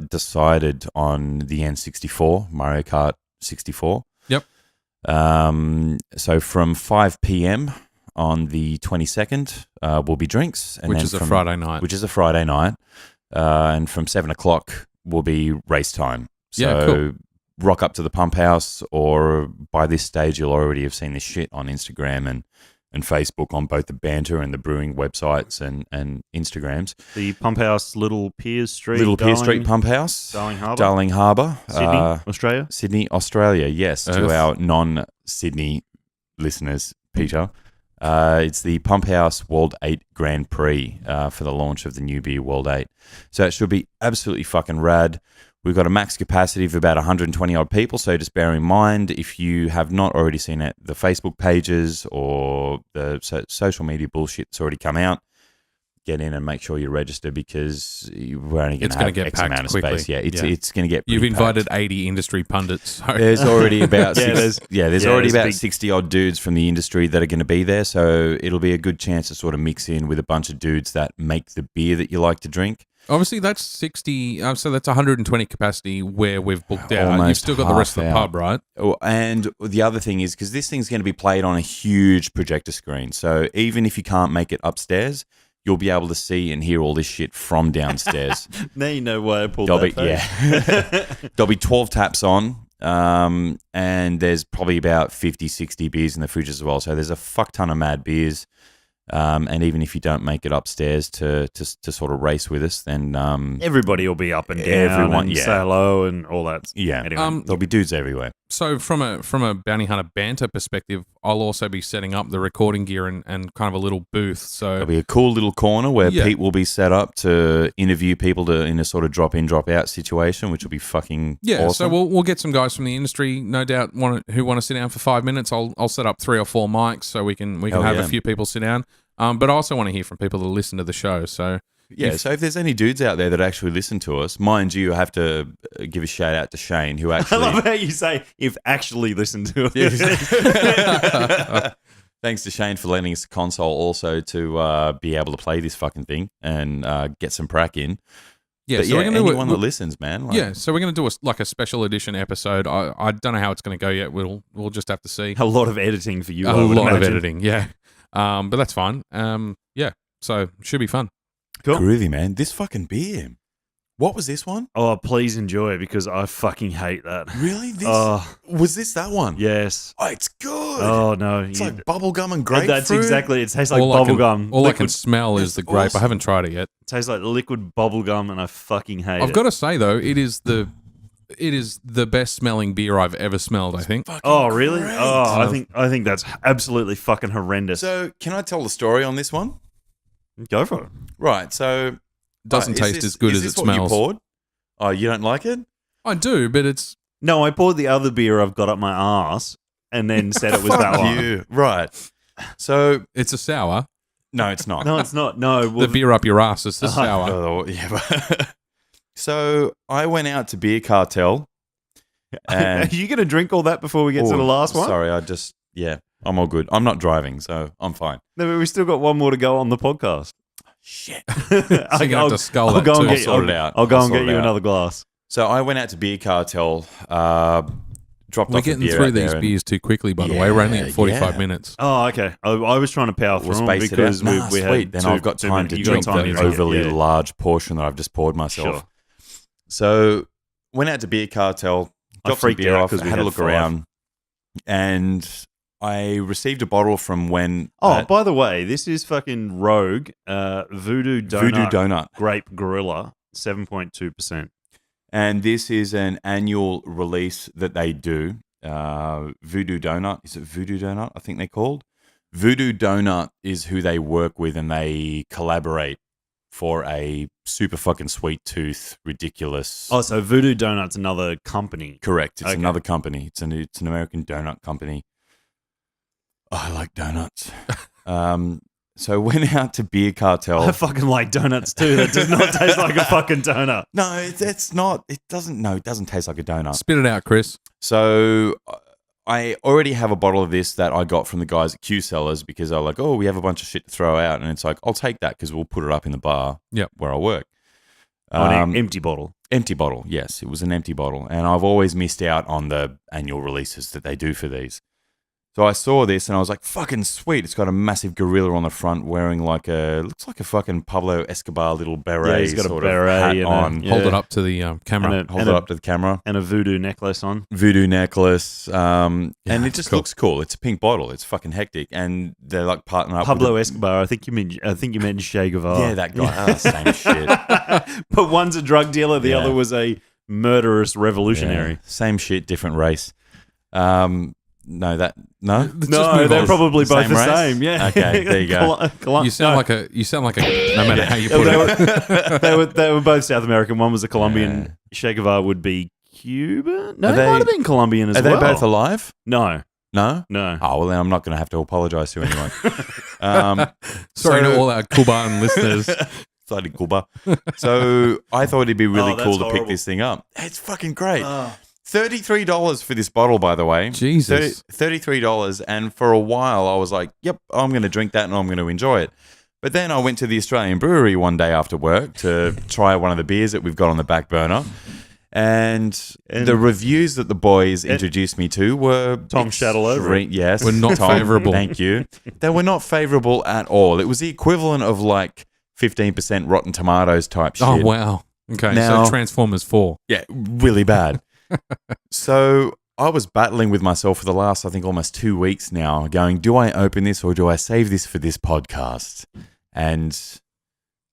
decided on the N64, Mario Kart 64. Yep. So from 5 p.m. on the 22nd will be drinks. And Which then is a Friday night. Which is a Friday night. And from 7 o'clock will be race time. So Yeah, cool. rock up to the pump house, or by this stage you'll already have seen this shit on Instagram and Facebook on both the Banter and the Brewing websites and Instagrams. The Pump House, Little Piers Street. Pump House. Darling Harbour. Sydney, Australia. Sydney, Australia, yes. To our non-Sydney listeners, Peter. It's the Pump House World 8 Grand Prix for the launch of the new beer World 8. So it should be absolutely fucking rad. We've got a max capacity of about 120 odd people, so just bear in mind, if you have not already seen it, the Facebook pages or the social media bullshit that's already come out, get in and make sure you register, because we're only going to have X amount of quickly. space. Yeah, it's going to get You've pretty invited packed. 80 industry pundits. So. There's already about there's already about big 60 odd dudes from the industry that are going to be there, so it'll be a good chance to sort of mix in with a bunch of dudes that make the beer that you like to drink. Obviously, that's 60, so that's 120 capacity where we've booked out. Almost You've still got the rest of the half pub, right? Oh, and the other thing is, because this thing's going to be played on a huge projector screen, so even if you can't make it upstairs, you'll be able to see and hear all this shit from downstairs. Now you know why I pulled There'll that be, face. There'll be 12 taps on, and there's probably about 50, 60 beers in the fridge as well, so there's a fuck ton of mad beers. And even if you don't make it upstairs to sort of race with us, then Everybody will be up and down Everyone, and yeah. say hello and all that. yeah, Anyway. there'll be dudes everywhere. So from a Bounty Hunter Banter perspective, I'll also be setting up the recording gear and kind of a little booth. So There'll be a cool little corner where Yeah. Pete will be set up to interview people in a sort of drop in, drop out situation, which will be fucking yeah, awesome. so we'll get some guys from the industry, no doubt, who want to sit down for 5 minutes. I'll set up 3 or 4 mics so we can Hell have yeah. a few people sit down. But I also want to hear from people that listen to the show. So Yeah, so if there's any dudes out there that actually listen to us, mind you, I have to give a shout out to Shane, who I actually... love how you say, if actually listen to it. Thanks to Shane for lending us a console also to be able to play this fucking thing and get some prac in. yeah, But so yeah, we're going to do anyone that listens, man. yeah, so we're going to do a special edition episode. I don't know how it's going to go yet. We'll just have to see. A lot of editing for you. A I would lot of imagine. editing, yeah. But that's fine. Yeah, so should be fun. Cool. Groovy, man. This fucking beer. What was this one? Oh, please enjoy, because I fucking hate that. Really? This Oh, was this that one? yes. Oh, it's good. Oh, no. It's like bubblegum and grapefruit. That's exactly. It tastes like All I can- bubblegum. All I can Liquid. smell is It's the grape. awesome. I haven't tried it yet. It tastes like liquid bubblegum, and I fucking hate I've it. got to say though, it is the best smelling beer I've ever smelled. I think. Fucking Oh, really? great. Oh, I think that's absolutely fucking horrendous. So, can I tell the story on this one? Go for it. Right. So, Doesn't is taste this- as good is as this it what smells. You poured? Oh, you don't like it? I do, but it's No, I poured the other beer I've got up my ass, and then said it was that Fuck one. you. Right. So, it's a sour. no, it's not. No, it's not. No, well, The beer up your ass is the sour. Oh, yeah. but- so, I went out to Beer Cartel. Are And you going to drink all that before we get to Oh, the last one? Sorry, I'm all good. I'm not driving, so I'm fine. No, but we still got one more to go on the podcast. Shit. So you're gonna have to scull I'll that go too. and I'll get, sort it out. I'll go I'll and get sort it you out. another glass. So I went out to Beer Cartel, dropped We're off the getting beer through out these there and- beers too quickly, by the way. We're only at Yeah, 45 yeah. minutes. Oh, okay. I was trying to power through We'll them space because it out. we had Sweet. Then I've got time to you got drink time the to drink it, overly yeah. large portion that I've just poured myself. Sure. So went out to Beer Cartel, I dropped some freaked beer out off, 'cause we had a had look 5. around, and I received a bottle from when Oh, by the way, this is fucking Rogue Voodoo Doughnut Grape Guerrilla, 7.2%. and this is an annual release that they do. Voodoo Doughnut. Is it Voodoo Doughnut? I think they're called. Voodoo Doughnut is who they work with, and they collaborate for a super fucking sweet tooth, ridiculous. Oh, so Voodoo Doughnut's another company. Correct. It's Okay. another company. It's an American donut company. Oh, I like donuts. So went out to Beer Cartel. I fucking like donuts too. That does not taste like a fucking donut. No, it's not. It doesn't. No, it doesn't taste like a donut. Spit it out, Chris. So I already have a bottle of this that I got from the guys at Q Sellers because they're like, oh, we have a bunch of shit to throw out. And it's like, I'll take that because we'll put it up in the bar Yep. where I work. An empty bottle. Empty bottle, yes. It was an empty bottle. And I've always missed out on the annual releases that they do for these. So I saw this and I was like, fucking sweet. It's got a massive gorilla on the front wearing looks like a fucking Pablo Escobar little beret. Yeah, he's got a sort beret of hat and on. yeah. Hold it up to the camera. Hold it up to the camera. And a voodoo necklace on. Voodoo necklace. And it just cool. looks cool. It's a pink bottle. It's fucking hectic. And they're like partnering up Pablo with Escobar. I think you meant Che Guevara. Yeah, that guy. Same shit. But one's a drug dealer, the Yeah. other was a murderous revolutionary. Yeah. Same shit, different race. No, Just No, move they're on. probably both Same the race? same. Yeah. Okay, there you go. You sound like a no matter how you put it. They were both South American. One was a Colombian. Che Guevara would be Cuban. No, Are he they- might have been Colombian as Are well. they both alive? No, No? no. Oh, well, then I'm not going to have to apologize to anyone. Sorry so- to all our Cuban listeners. Slightly Cuba. So I thought it'd be really Oh, that's cool to pick horrible. this thing up. It's fucking great. $33 for this bottle, by the way. Jesus. $33. And for a while, I was like, yep, I'm going to drink that and I'm going to enjoy it. But then I went to the Australian Brewery one day after work to try one of the beers that we've got on the back burner. And the reviews that the boys introduced me to were... Tom Shaddle over it. Yes. Were not Tom, favourable. Thank you. They were not favourable at all. It was the equivalent of like 15% Rotten Tomatoes type shit. Oh wow. Okay, Now- so Transformers 4. Yeah, really bad. So I was battling with myself for the last, I think, almost 2 weeks now, going, do I open this or do I save this for this podcast? And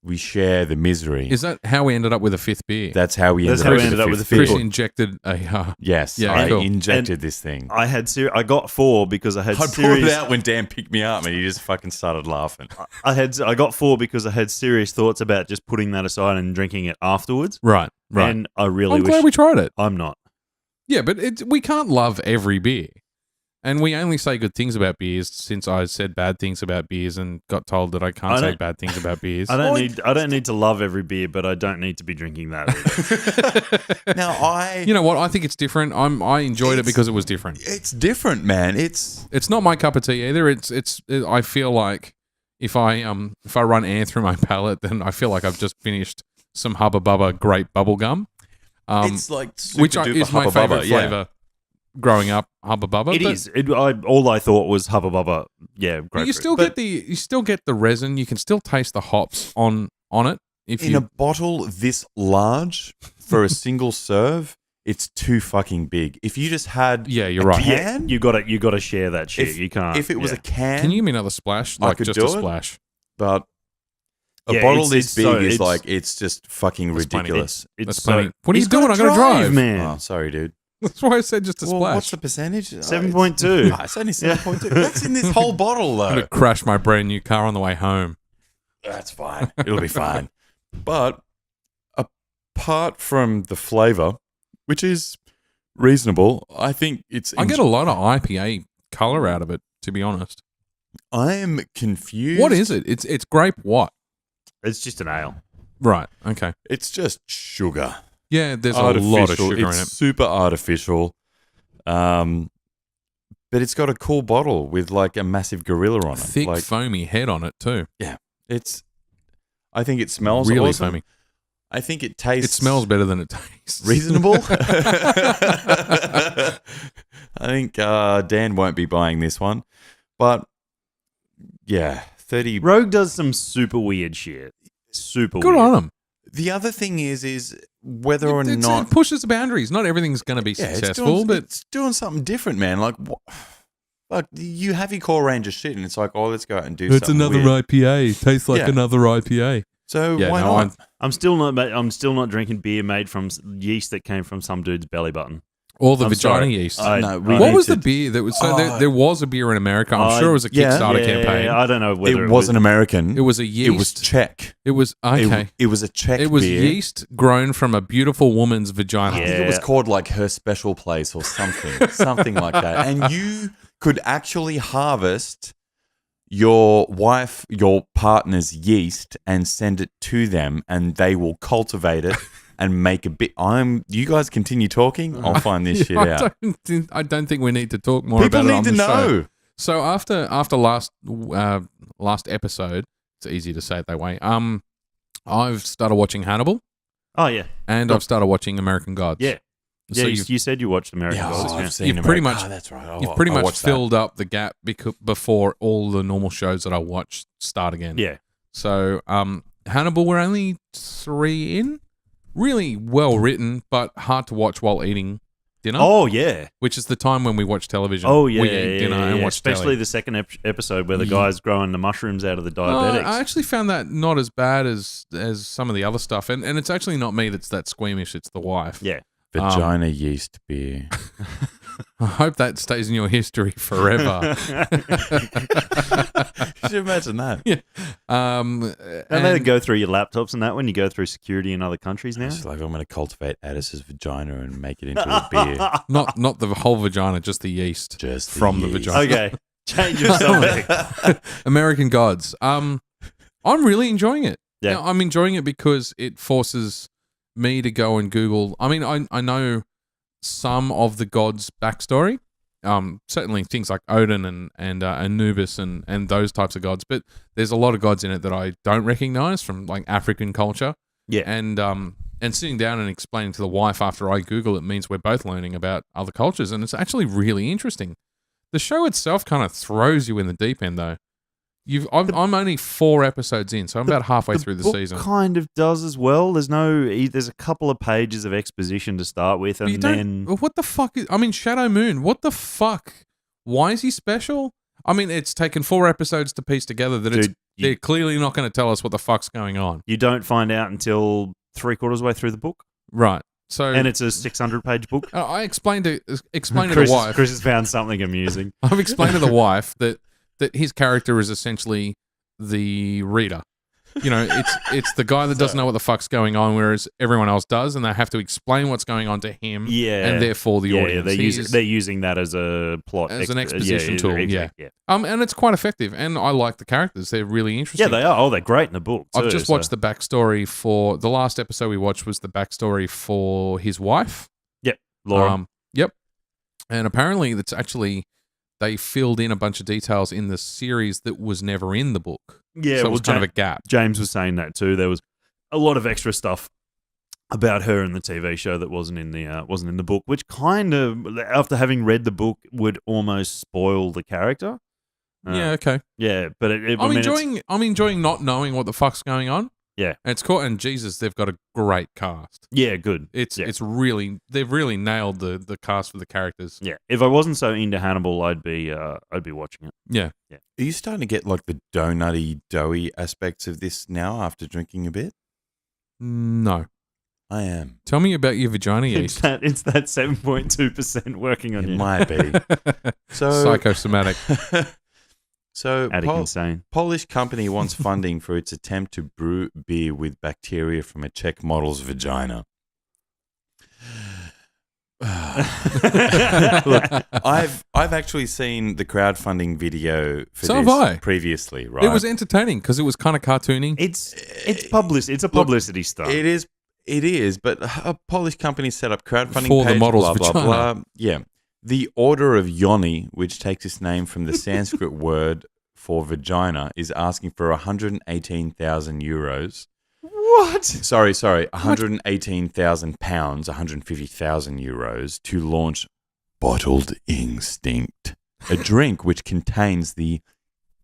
we share the misery. Is that how we ended up with a fifth beer? That's how we That's ended how up, we ended up with the Chris fifth. injected a Yes, Yeah, I cool. injected this thing. I had I got 4 because I had I brought serious. it out when Dan picked me up and he just fucking started laughing. I got 4 because I had serious thoughts about just putting that aside and drinking it afterwards. right. And I really I'm wish glad we tried it. I'm not. Yeah, but we can't love every beer. And we only say good things about beers since I said bad things about beers and got told that I can't say bad things about beers. I don't need to love every beer, but I don't need to be drinking that either. Now, You know what? I think it's different. I enjoyed it because it was different. it's different, man. It's It's not my cup of tea either. I feel like if I run air through my palate, then I feel like I've just finished some Hubba Bubba grape bubble gum. it's like Which super-duper is my Hubba Bubba, favorite yeah. flavor growing up, Hubba Bubba. It but- is. All I thought was Hubba Bubba. Yeah, But grapefruit. you still get the resin. You can still taste the hops on it. If In you a bottle this large for a single serve, it's too fucking big. If you just had yeah, you're right. yeah, can? you got to share that shit. If- you can't. if it was yeah. a can, Can you give me another splash? I Like could just do a it. splash. but a Yeah, bottle it's- this it's big so- is it's- like it's just fucking That's plenty. ridiculous. It's That's so, plenty. What are you He's gotta doing? I gotta drive. man. Oh, sorry, dude. That's why I said just a Well, splash. what's the percentage? 7.2. It's only 7.2. That's in this whole bottle, I'm though. gonna crash my brand new car on the way home. That's fine. It'll be fine. But apart from the flavor, which is reasonable, I think it's. I get a lot of IPA color out of it. To be honest, I am confused. what is it? It's grape what? It's just an ale. Right. Okay. It's just sugar. Yeah. There's a lot of sugar in It's it. super artificial. But it's got a cool bottle with like a massive gorilla on it. Thick, like foamy head on it too. it's. I think it smells Really awesome. foamy. I think it tastes. It smells better than it tastes. reasonable. I think Dan won't be buying this one, but yeah, 30. Rogue does some super weird shit. Super Good weird. on them. The other thing is whether or It not pushes the boundaries. Not everything's going to be yeah, successful, but it's doing something different, man. Like you have your core range of shit, and it's like, oh, let's go out and do something weird. IPA. Tastes like Yeah. another IPA. So Yeah, why no, not? I'm still not drinking beer made from yeast that came from some dude's belly button. Or the I'm vagina sorry. yeast. No, we What need was to- the beer that was? So there was a beer in America. I'm I- sure it was a yeah. Kickstarter campaign. I don't know whether It wasn't American. It was a yeast. It was Czech. It was okay. It was a Czech It was beer. yeast grown from a beautiful woman's vagina. I think it was Yeah. called like Her Special Place or something, something like that. And you could actually harvest your wife, your partner's yeast and send it to them, and they will cultivate it and make a bit. You guys continue talking. I'll find this shit out. I don't think we need to talk more People about it need on to the show. know. So after last episode, it's easy to say it that way. I've started watching Hannibal Oh yeah, and I've started watching American Gods. yeah. Yeah, you said you watched American Gods. I've seen you've American. pretty much that's right. you've pretty I'll much watch that. filled up the gap before all the normal shows that I watch start again. Yeah. So, Hannibal, we're only 3 in. Really well written, but hard to watch while eating dinner. Oh, yeah. Which is the time when we watch television. Oh, yeah. We eat dinner and watch especially telly. the second episode where the guy's growing the mushrooms out of the diabetics. I actually found that not as bad as some of the other stuff. And it's actually not me that's that squeamish. It's the wife. Yeah. Vagina yeast beer. I hope that stays in your history forever. Could you imagine that? Yeah. And they go through your laptops and that when you go through security in other countries now? It's like I'm going to cultivate Addis's vagina and make it into a beer. not the whole vagina, just the yeast. Just from the yeast. vagina. Okay. Change your subject. American Gods. I'm really enjoying it. Yeah. Now, I'm enjoying it because it forces me to go and Google. I mean, I know some of the gods' backstory. Certainly things like Odin and Anubis and those types of gods, but there's a lot of gods in it that I don't recognize from like African culture. Yeah. And sitting down and explaining to the wife after I Google it means we're both learning about other cultures, and it's actually really interesting. The show itself kind of throws you in the deep end, though. I'm only 4 episodes in, so I'm about halfway through the book season. Kind of does as well. There's a couple of pages of exposition to start with, But you and don't- then what the fuck is? I mean, Shadowmoon. What the fuck? Why is he special? I mean, it's taken 4 episodes to piece together that Dude, they're clearly not going to tell us what the fuck's going on. you don't find out until 3/4 way through the book, Right. So, and it's a 600-page book. I explained to Chris, the wife. Chris has found something amusing. I've explained to the wife that his character is essentially the reader. You know, it's the guy that doesn't know what the fuck's going on, whereas everyone else does, and they have to explain what's going on to him. Yeah, and therefore the audience. they're using that as a plot, as an exposition tool. yeah. And it's quite effective, and I like the characters. They're really interesting. Yeah, they are. Oh, they're great in the book. I've just watched the backstory for the last episode we watched was the backstory for his wife. Yep, Laura. Yep, and apparently that's actually they filled in a bunch of details in the series that was never in the book. Yeah, so it was kind of a gap. James was saying that too. There was a lot of extra stuff about her in the TV show that wasn't in the book, which kind of, after having read the book, would almost spoil the character. Yeah, okay. Yeah, but I'm enjoying not knowing what the fuck's going on. Yeah, and it's cool. And Jesus, they've got a great cast. Yeah, good. It's really they've really nailed the cast for the characters. Yeah, if I wasn't so into Hannibal, I'd be watching it. Yeah. Are you starting to get like the donutty, doughy aspects of this now after drinking a bit? No. I am. Tell me about your vagina It's yeast. that 7.2% working on It you. might be. So Psychosomatic. So Attic insane. Polish company wants funding for its attempt to brew beer with bacteria from a Czech model's vagina. Look, I've actually seen the crowdfunding video for So this have I. previously, right? It was entertaining because it was kind of cartoony. It's a publicity stunt. It is, but a Polish company set up crowdfunding For the page, model's blah, blah, vagina. blah. Yeah. The Order of Yoni, which takes its name from the Sanskrit word for vagina, is asking for 118,000 euros. What? Sorry, 118,000 pounds, 150,000 euros to launch Bottled Instinct, a drink which contains the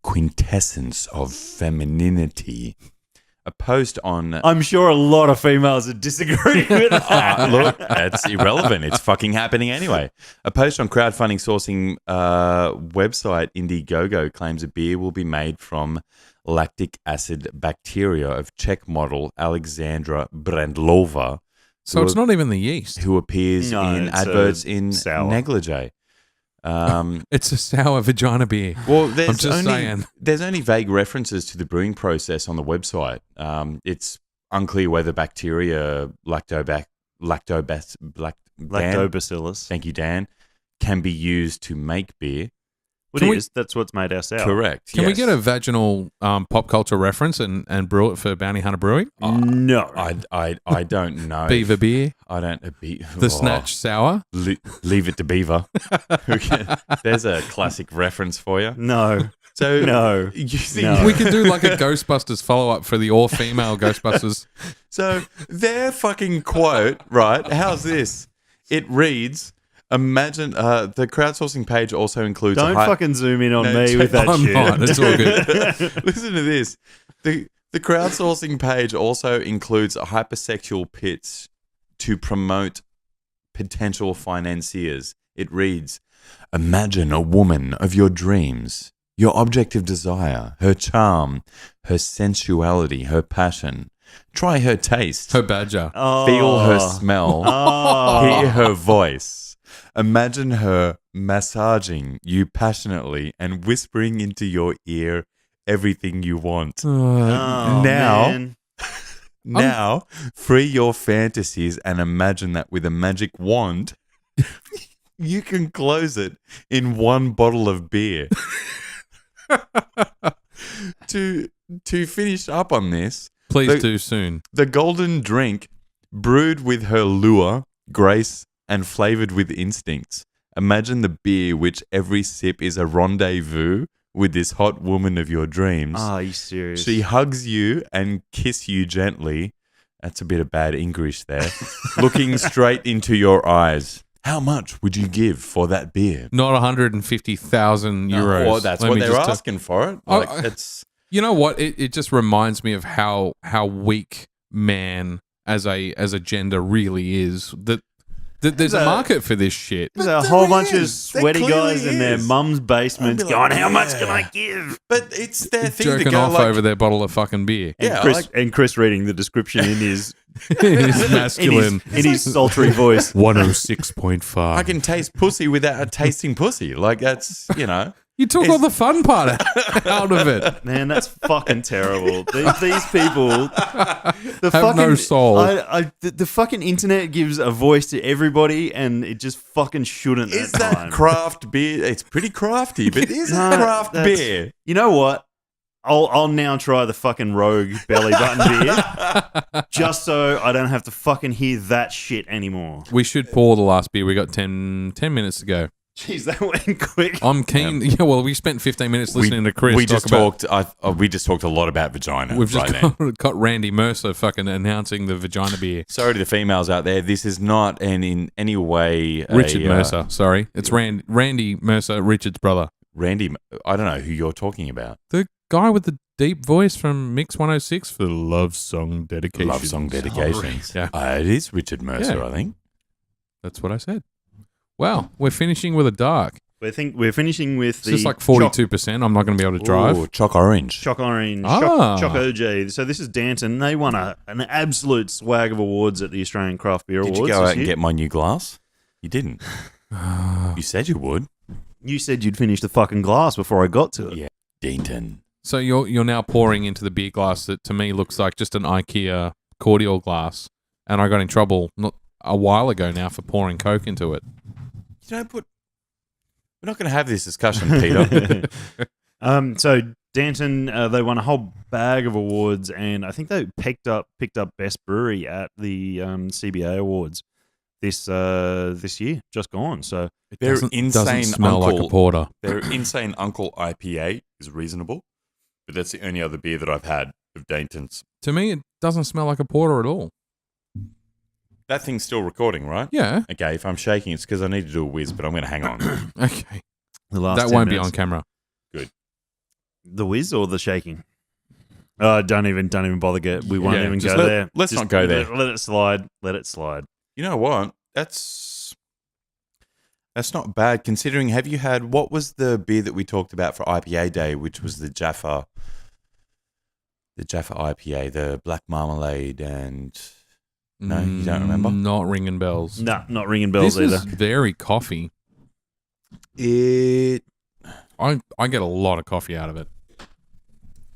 quintessence of femininity. A post on... I'm sure a lot of females would disagree with that. Look, that's irrelevant. It's fucking happening anyway. A post on crowdfunding sourcing website Indiegogo claims a beer will be made from lactic acid bacteria of Czech model Alexandra Brandlova. So it's not even the yeast. Who appears in it's adverts in sour. negligee. It's a sour vagina beer. Well, I'm just saying. There's only vague references to the brewing process on the website. It's unclear whether bacteria lactobacillus. Lactobacillus. Thank you, Dan. Can be used to make beer. That's what's made our sour. Correct. Can we yes. get a vaginal pop culture reference and brew it for Bounty Hunter Brewing? No. I don't know. Beaver beer, I don't. the Snatch Sour. Leave it to Beaver. There's a classic reference for you. No. So No. you think No. We could do like a Ghostbusters follow-up for the all-female Ghostbusters. So their fucking quote, right? How's this? It reads, imagine, the crowdsourcing page also includes Don't fucking zoom in on me with that I'm shit. not. It's all good. Listen to this. The crowdsourcing page also includes a hypersexual pitch to promote potential financiers. It reads, imagine a woman of your dreams, your object of desire, her charm, her sensuality, her passion. Try her taste. Her badger. Oh. Feel her smell. Oh. Hear her voice. Imagine her massaging you passionately and whispering into your ear everything you want. Oh, Now- man. Now, free your fantasies and imagine that with a magic wand, you can close it in one bottle of beer. To finish up on this, Please do soon. the golden drink, brewed with her lure, grace, and flavored with instincts. Imagine the beer which every sip is a rendezvous with this hot woman of your dreams. Oh, are you serious? She hugs you and kiss you gently. That's a bit of bad English there. Looking straight into your eyes. How much would you give for that beer? Not 150,000 euros. Well, that's Let what me they're just asking for it. Oh, Like, it's You know what? It just reminds me of how weak man as a gender really is. That there's a market for this shit. There's a But whole there bunch of is. There sweaty clearly guys in their is. mum's basements I'd be like, going, how much yeah. can I give? but it's their thing to Jerking go off like, over their bottle of fucking beer. Yeah, And Chris reading the description in his It's masculine. in his sultry voice. 106.5. I can taste pussy without tasting pussy. Like that's You took all the fun part out of it. Man, that's fucking terrible. These people, the Have fucking no soul. the fucking internet gives a voice to everybody, and it just fucking shouldn't. Is at that times. craft beer? It's pretty crafty, but is it No, craft that's- beer? You know what? I'll now try the fucking Rogue belly button beer, just so I don't have to fucking hear that shit anymore. We should pour the last beer. We got 10 minutes to go. Jeez, that went quick. I'm keen. Yeah, well, we spent 15 minutes listening to Chris. We talk just about- talked. We just talked a lot about vagina. We've just right now. got Randy Mercer fucking announcing the vagina beer. Sorry to the females out there. This is not in any way Richard Mercer, sorry. It's Randy Mercer, Richard's brother. Randy. I don't know who you're talking about. The guy with the deep voice from Mix 106 for the Love Song Dedication. Love song dedications. Yeah. It is Richard Mercer, Yeah. I think. That's what I said. Wow, we're finishing with a dark. We're finishing with It's the just like 42%. I'm not going to be able to drive. Ooh, Choc Orange. Choc Orange, Ah. Choc OJ. So this is Dainton. They won an absolute swag of awards at the Australian Craft Beer Did Awards. you go this out and year. get my new glass? You didn't. You said you would. You said you'd finish the fucking glass before I got to it. Yeah. Dainton. So you're now pouring into the beer glass that to me looks like just an IKEA cordial glass. And I got in trouble not a while ago now for pouring Coke into it. You know, we're not going to have this discussion, Peter. So Dainton, they won a whole bag of awards, and I think they picked up best brewery at the CBA Awards this year, just gone. So Their Doesn't insane smell uncle, like a porter. Their insane uncle IPA is reasonable, but that's the only other beer that I've had of Dainton's. To me, it doesn't smell like a porter at all. That thing's still recording, right? Yeah. Okay, if I'm shaking, it's because I need to do a whiz, but I'm going to hang on. Okay. the last That 10 won't be minutes. on camera. The whiz or the shaking? Don't even bother. We won't Yeah, even just go there. let's not go there. Let it slide. Let it slide. You know what? That's not bad considering. Have you had, what was the beer that we talked about for IPA Day, which was the Jaffa IPA, the black marmalade and... No, you don't remember? Not ringing bells. Nah, not ringing bells This either. is very coffee. It... I get a lot of coffee out of it.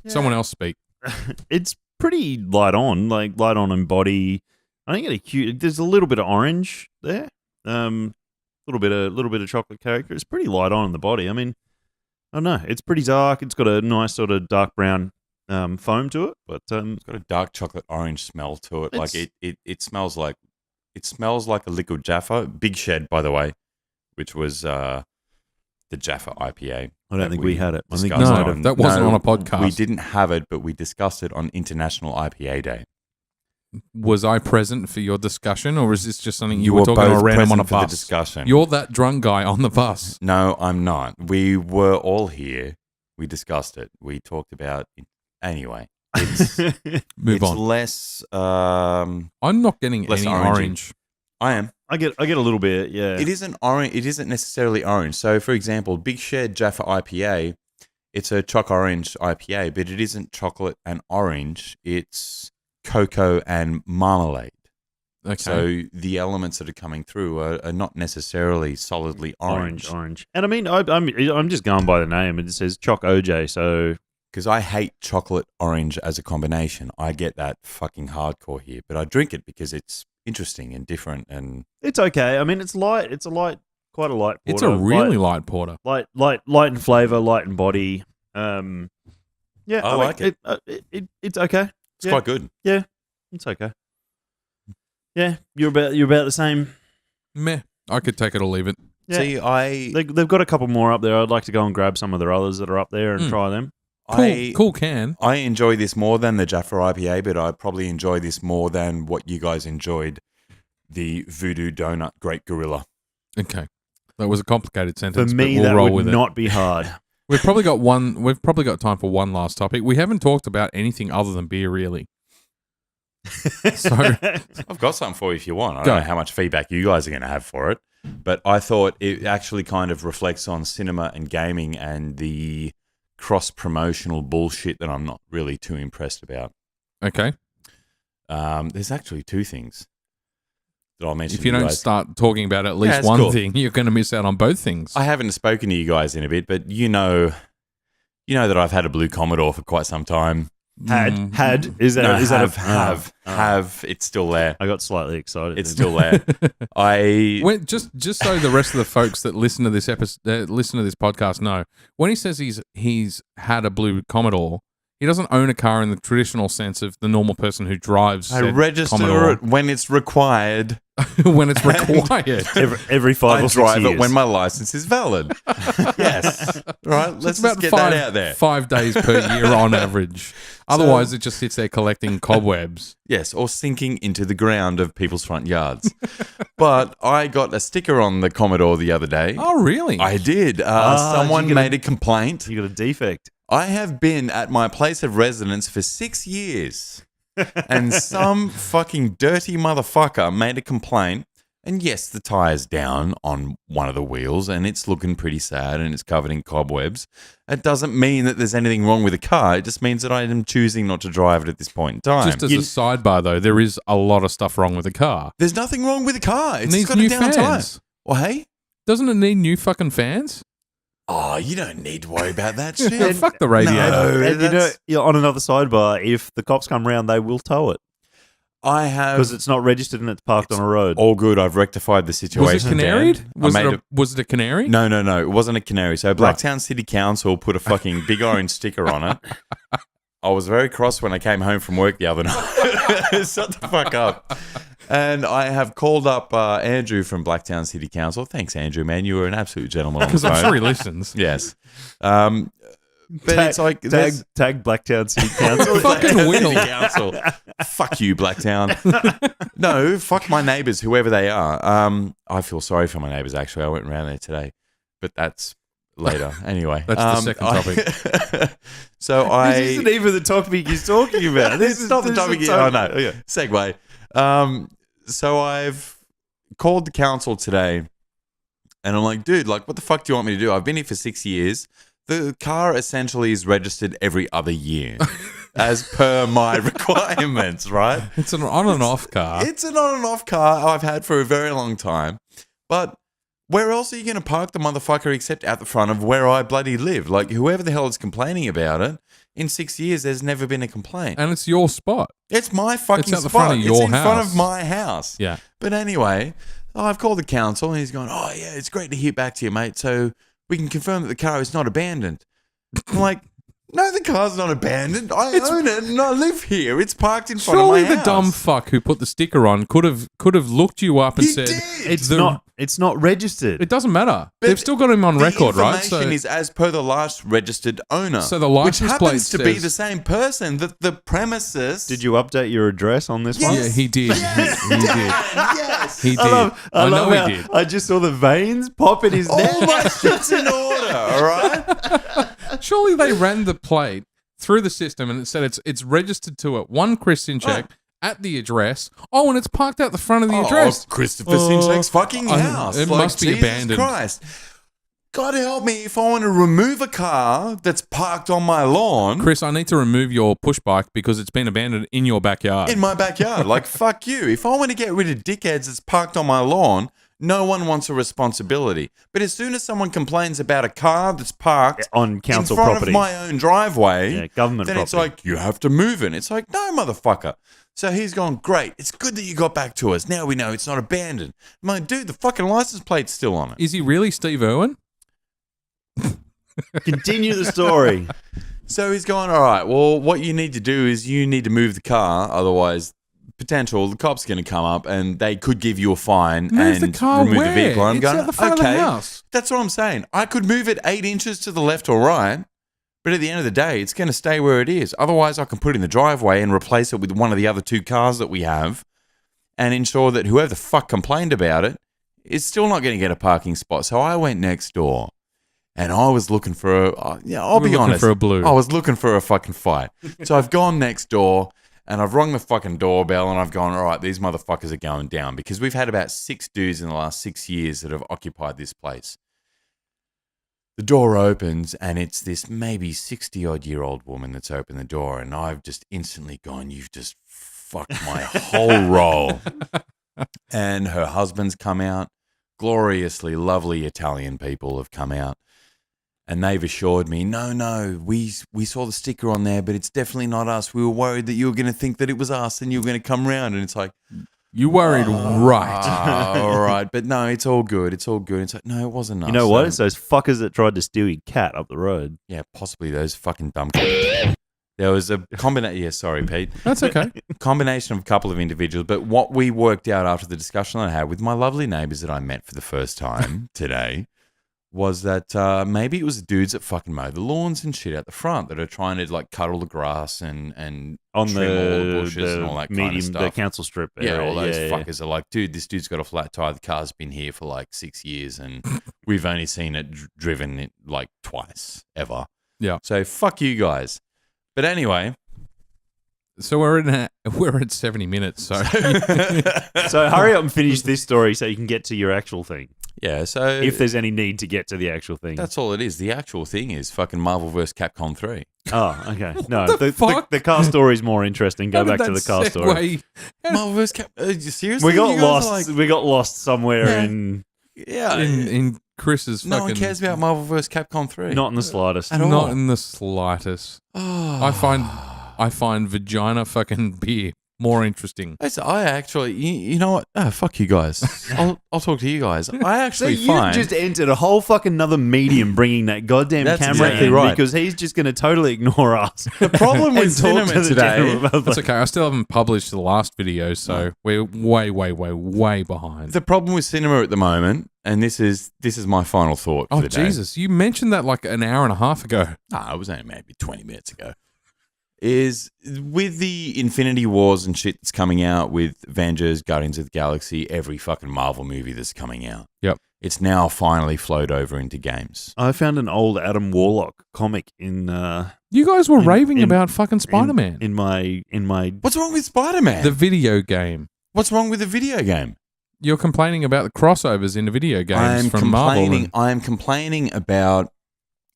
Someone else speak. It's pretty light on in body. I think there's a little bit of orange there. Little bit of chocolate character. It's pretty light on in the body. I mean, I don't know. It's pretty dark. It's got a nice sort of dark brown foam to it, but It's got a dark chocolate orange smell to it. Like it smells like a liquid Jaffa. Big Shed, by the way, which was the Jaffa IPA. I don't think we had it. I think discussed we No, might have. that wasn't on a podcast. We didn't have it, but we discussed it on International IPA Day. Was I present for your discussion, or is this just something you You were were talking to a both random on a present for the bus? discussion. You're that drunk guy on the bus. No, I'm not. We were all here. We discussed it. We talked about it. Anyway. It's, Move it's on. less. I'm not getting less any orangey. orange. I am. I get a little bit, yeah. It isn't orange. It isn't necessarily orange. So, for example, Big Shed Jaffa IPA, it's a Choc orange IPA, but it isn't chocolate and orange. It's cocoa and marmalade. Okay. So the elements that are coming through are not necessarily solidly orange. Orange. And I mean, I'm just going by the name. It says Choc OJ, so... Because I hate chocolate orange as a combination. I get that fucking hardcore here, but I drink it because it's interesting and different. And It's okay. I mean, it's light. It's quite a light porter. It's a really light porter. Light in flavour, light in body. Yeah, I like it. It's okay. It's quite good. Yeah, it's okay. Yeah, you're about the same. Meh. I could take it or leave it. Yeah. See, They've got a couple more up there. I'd like to go and grab some of their others that are up there and try them. Cool can. I enjoy this more than the Jaffa IPA, but I probably enjoy this more than what you guys enjoyed, the Voodoo Doughnut Grape Guerrilla. Okay. That was a complicated sentence, For me, but we'll that roll would with not be hard. We've probably got time for one last topic. We haven't talked about anything other than beer, really. So I've got something for you if you want. I Go. don't know how much feedback you guys are going to have for it, but I thought it actually kind of reflects on cinema and gaming and the cross-promotional bullshit that I'm not really too impressed about. okay. There's actually two things that I'll mention If you to you don't guys. start talking about at least it's one cool. thing, you're going to miss out on both things. I haven't spoken to you guys in a bit, but you know that I've had a blue Commodore for quite some time. Had is that No, is that have. It's still there. I got slightly excited. It's still there. When, just so the rest of the folks that listen to this listen to this podcast know, when he says he's had a blue Commodore, he doesn't own a car in the traditional sense of the normal person who drives. I said register Commodore it when it's required. when it's required. every 5 I or 6 drive years. it when my license is valid. Yes. Right. Let's It's about just get five, that out there. 5 days per year on average. Otherwise, it just sits there collecting cobwebs. Yes, or sinking into the ground of people's front yards. But I got a sticker on the Commodore the other day. Oh, really? I did. Someone made a complaint. You got a defect. I have been at my place of residence for 6 years, and some fucking dirty motherfucker made a complaint. And yes, the tire's down on one of the wheels, and it's looking pretty sad, and it's covered in cobwebs. It doesn't mean that there's anything wrong with the car. It just means that I am choosing not to drive it at this point in time. Just as a sidebar, though, there is a lot of stuff wrong with the car. There's nothing wrong with the car. It's Needs got a new down fans. tire. Well, hey. Doesn't it need new fucking fans? Oh, you don't need to worry about that Yeah, shit. fuck the radiator. No. And that's- on another sidebar, if the cops come round, they will tow it I have because it's not registered and it's parked on a road. all good. I've rectified the situation. Was it canaried? Dan. Was it a canary? No. It wasn't a canary. So Blacktown City Council put a fucking big orange sticker on it. I was very cross when I came home from work the other night. Shut the fuck up. And I have called up Andrew from Blacktown City Council. Thanks, Andrew, man. You were an absolute gentleman on the Because I'm phone. sure he listens. Yes. But it's like tag Blacktown City Council. Fucking Blacktown will. City Council. Fuck you, Blacktown. No, fuck my neighbours, whoever they are. I feel sorry for my neighbours, actually. I went around there today. But that's later. Anyway. That's the second topic. So I... This isn't even the topic he's talking about. This is not the topic. Oh, no. Okay. Segue. So I've called the council today and I'm like, dude, like, what the fuck do you want me to do? I've been here for 6 years. The car essentially is registered every other year as per my requirements, right? It's an on and off car. It's an on and off car I've had for a very long time. But where else are you going to park the motherfucker except out the front of where I bloody live? Like, whoever the hell is complaining about it, in 6 years, there's never been a complaint. And it's your spot. It's my fucking It's at the spot. front of your it's in front house. of my house. Yeah. But anyway, I've called the council and he's gone, oh, yeah, it's great to hear back to you, mate. So we can confirm that the car is not abandoned. I'm like, no, the car's not abandoned. I own it and I live here. It's parked in front Surely of my the house. dumb fuck who put the sticker on could have looked you up and He said, did. It's not It's not registered. It doesn't matter. But They've still got him on record, right? The information is as per the last registered owner. So the license which plate happens to be says- the same person. The premises. Did you update your address on this one? Yeah, he did. Yes. He did. Yes. He did. I know love he how did. I just saw the veins pop in his neck. All my shit's in order, all right? Surely they ran the plate through the system and it said it's registered to it. One Chris Sinchek at the address. Oh, and it's parked out the front of the address. Christopher Sinchek's fucking house. It must be Jesus abandoned. Christ. God help me if I want to remove a car that's parked on my lawn Chris, I need to remove your push bike because it's been abandoned in your backyard. in my backyard. Like, fuck you. If I want to get rid of dickheads that's parked on my lawn, no one wants a responsibility. But as soon as someone complains about a car that's parked On council in front property. of my own driveway, Yeah, government then it's property. like, you have to move it. It's like, no, motherfucker. So he's gone, great. It's good that you got back to us. Now we know it's not abandoned. I'm like, dude, the fucking license plate's still on it. Is he really Steve Irwin? Continue the story. So he's going, all right, well, what you need to do is you need to move the car. Otherwise, the cops going to come up and they could give you a fine Move the and car remove where? the vehicle. I'm It's going, at the front of the okay, house. that's what I'm saying. I could move it 8 inches to the left or right, but at the end of the day, it's going to stay where it is. Otherwise, I can put it in the driveway and replace it with one of the other 2 cars that we have and ensure that whoever the fuck complained about it is still not going to get a parking spot. So I went next door and I was looking for I'll be looking honest. for a blue. I was looking for a fucking fight. So I've gone next door and I've rung the fucking doorbell and I've gone, all right, these motherfuckers are going down because we've had about 6 dudes in the last 6 years that have occupied this place. The door opens and it's this maybe 60-odd-year-old woman that's opened the door and I've just instantly gone, you've just fucked my whole roll. And her husband's come out. Gloriously lovely Italian people have come out. And they've assured me, no, we saw the sticker on there, but it's definitely not us. We were worried that you were going to think that it was us and you were going to come round. And it's like, You worried, right? all right, but no, it's all good. It's all good. It's like, no, it wasn't us. You know what? It's those fuckers that tried to steal your cat up the road. Yeah, possibly those fucking dumb kids. There was a combination. Yeah, sorry, Pete. That's okay. Combination of a couple of individuals, but what we worked out after the discussion I had with my lovely neighbours that I met for the first time today was that maybe it was the dudes that fucking mow the lawns and shit out the front that are trying to like cut all the grass and On trim all the bushes and all that kind of stuff. The council strip Yeah, area. all those fuckers are like, dude, this dude's got a flat tire. The car's been here for like 6 years and we've only seen it driven it like twice ever. Yeah. So fuck you guys. But anyway. So we're at 70 minutes. So So hurry up and finish this story so you can get to your actual thing. Yeah, so If there's any need to get to the actual thing. that's all it is. The actual thing is fucking Marvel vs. Capcom 3. Oh, okay. No, fuck? the car story is more interesting. Go How did back to that the car story. segue Marvel vs. Capcom. Seriously? We got You guys lost. are like, We got lost somewhere Yeah. in. yeah. in Chris's no fucking... one cares about Marvel vs. Capcom 3. Not in the slightest. At all. Not in the slightest. Oh. I find vagina fucking beer more interesting. I actually, you know what? Oh, fuck you guys. I'll talk to you guys. I So actually you find just entered a whole fucking another medium bringing that goddamn That's camera exactly in right. because he's just going to totally ignore us. the problem with and talk cinema to the today. general public. That's okay. I still haven't published the last video, so we're way behind. The problem with cinema at the moment, and this is my final thought for Oh, the day. Jesus. You mentioned that like an hour and a half ago. It was only maybe 20 minutes ago. Is with the Infinity Wars and shit that's coming out with Avengers, Guardians of the Galaxy, every fucking Marvel movie that's coming out. Yep. It's now finally flowed over into games. I found an old Adam Warlock comic in You guys were In- raving in- about fucking Spider-Man. in my What's wrong with Spider-Man? the video game. What's wrong with the video game? You're complaining about the crossovers in the video games I'm from Marvel. complaining about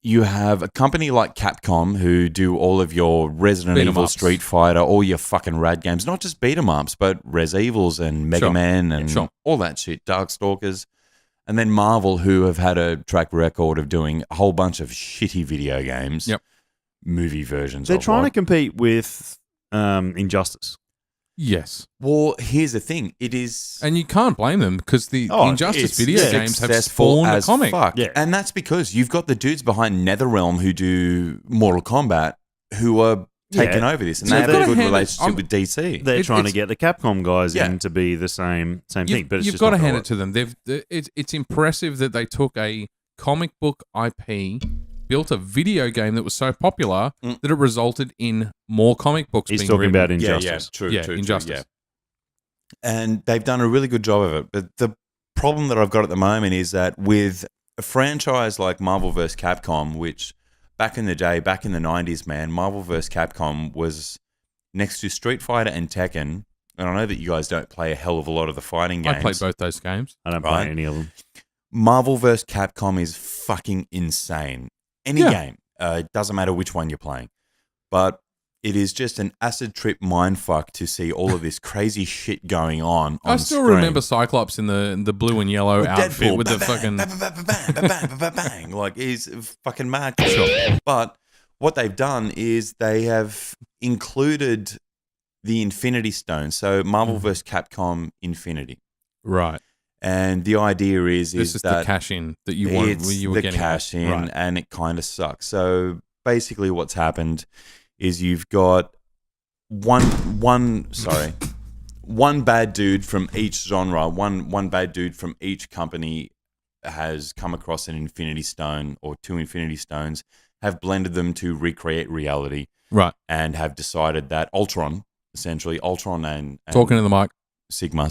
you have a company like Capcom who do all of your Resident Beat 'em Evil, ups. Street Fighter, all your fucking rad games, not just beat 'em ups, but Res Evils and Mega Sure. Man and Sure. all that shit, Darkstalkers. And then Marvel, who have had a track record of doing a whole bunch of shitty video games, Yep. movie versions They're of trying to what. compete with Injustice. Yes. Well, here's the thing. It is... And you can't blame them because the Injustice It's video games have successful spawned a as comic. fuck. Yeah. And that's because you've got the dudes behind NetherRealm who do Mortal Kombat who are taken over this, and So they have they've a got good to hand it- relationship with DC. They're trying to it's- get the Capcom guys Yeah. in to be the same thing, but it's you've just got to not hand gonna it to them. It's impressive that they took a comic book IP, built a video game that was so popular that it resulted in more comic books. He's being talking written. about Injustice. True, Yeah, true, Injustice. True, yeah. And they've done a really good job of it. But the problem that I've got at the moment is that with a franchise like Marvel vs. Capcom, which back in the day, back in the 90s, man, Marvel vs. Capcom was next to Street Fighter and Tekken. And I know that you guys don't play a hell of a lot of the fighting games. I played both those games. I don't Right. play any of them. Marvel vs. Capcom is fucking insane. Any game. It doesn't matter which one you're playing. But it is just an acid trip mindfuck to see all of this crazy shit going on I still screen. remember Cyclops in the blue and yellow outfit with the fucking. bang, like he's fucking mad. But what they've done is they have included the Infinity Stone. So Marvel vs. Capcom Infinity. Right. And the idea is This is that the cash in that you wanted. it's You were the getting cash in, Right. and it kind of sucks. So basically, what's happened is you've got one bad dude from each genre, one bad dude from each company has come across an Infinity Stone or two Infinity Stones, have blended them to recreate reality, Right. and have decided that Ultron, essentially Ultron and Talking to the mic. Sigma,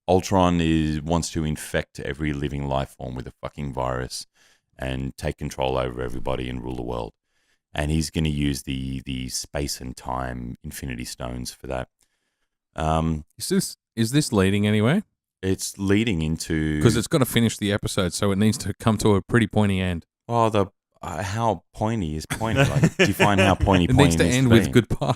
Ultron wants to infect every living life form with a fucking virus and take control over everybody and rule the world. And he's going to use the space and time Infinity Stones for that. Is this leading anywhere? It's leading into Because it's got to finish the episode, so it needs to come to a pretty pointy end. how pointy is pointy? Like, define how pointy. It needs to needs end be. with goodbye.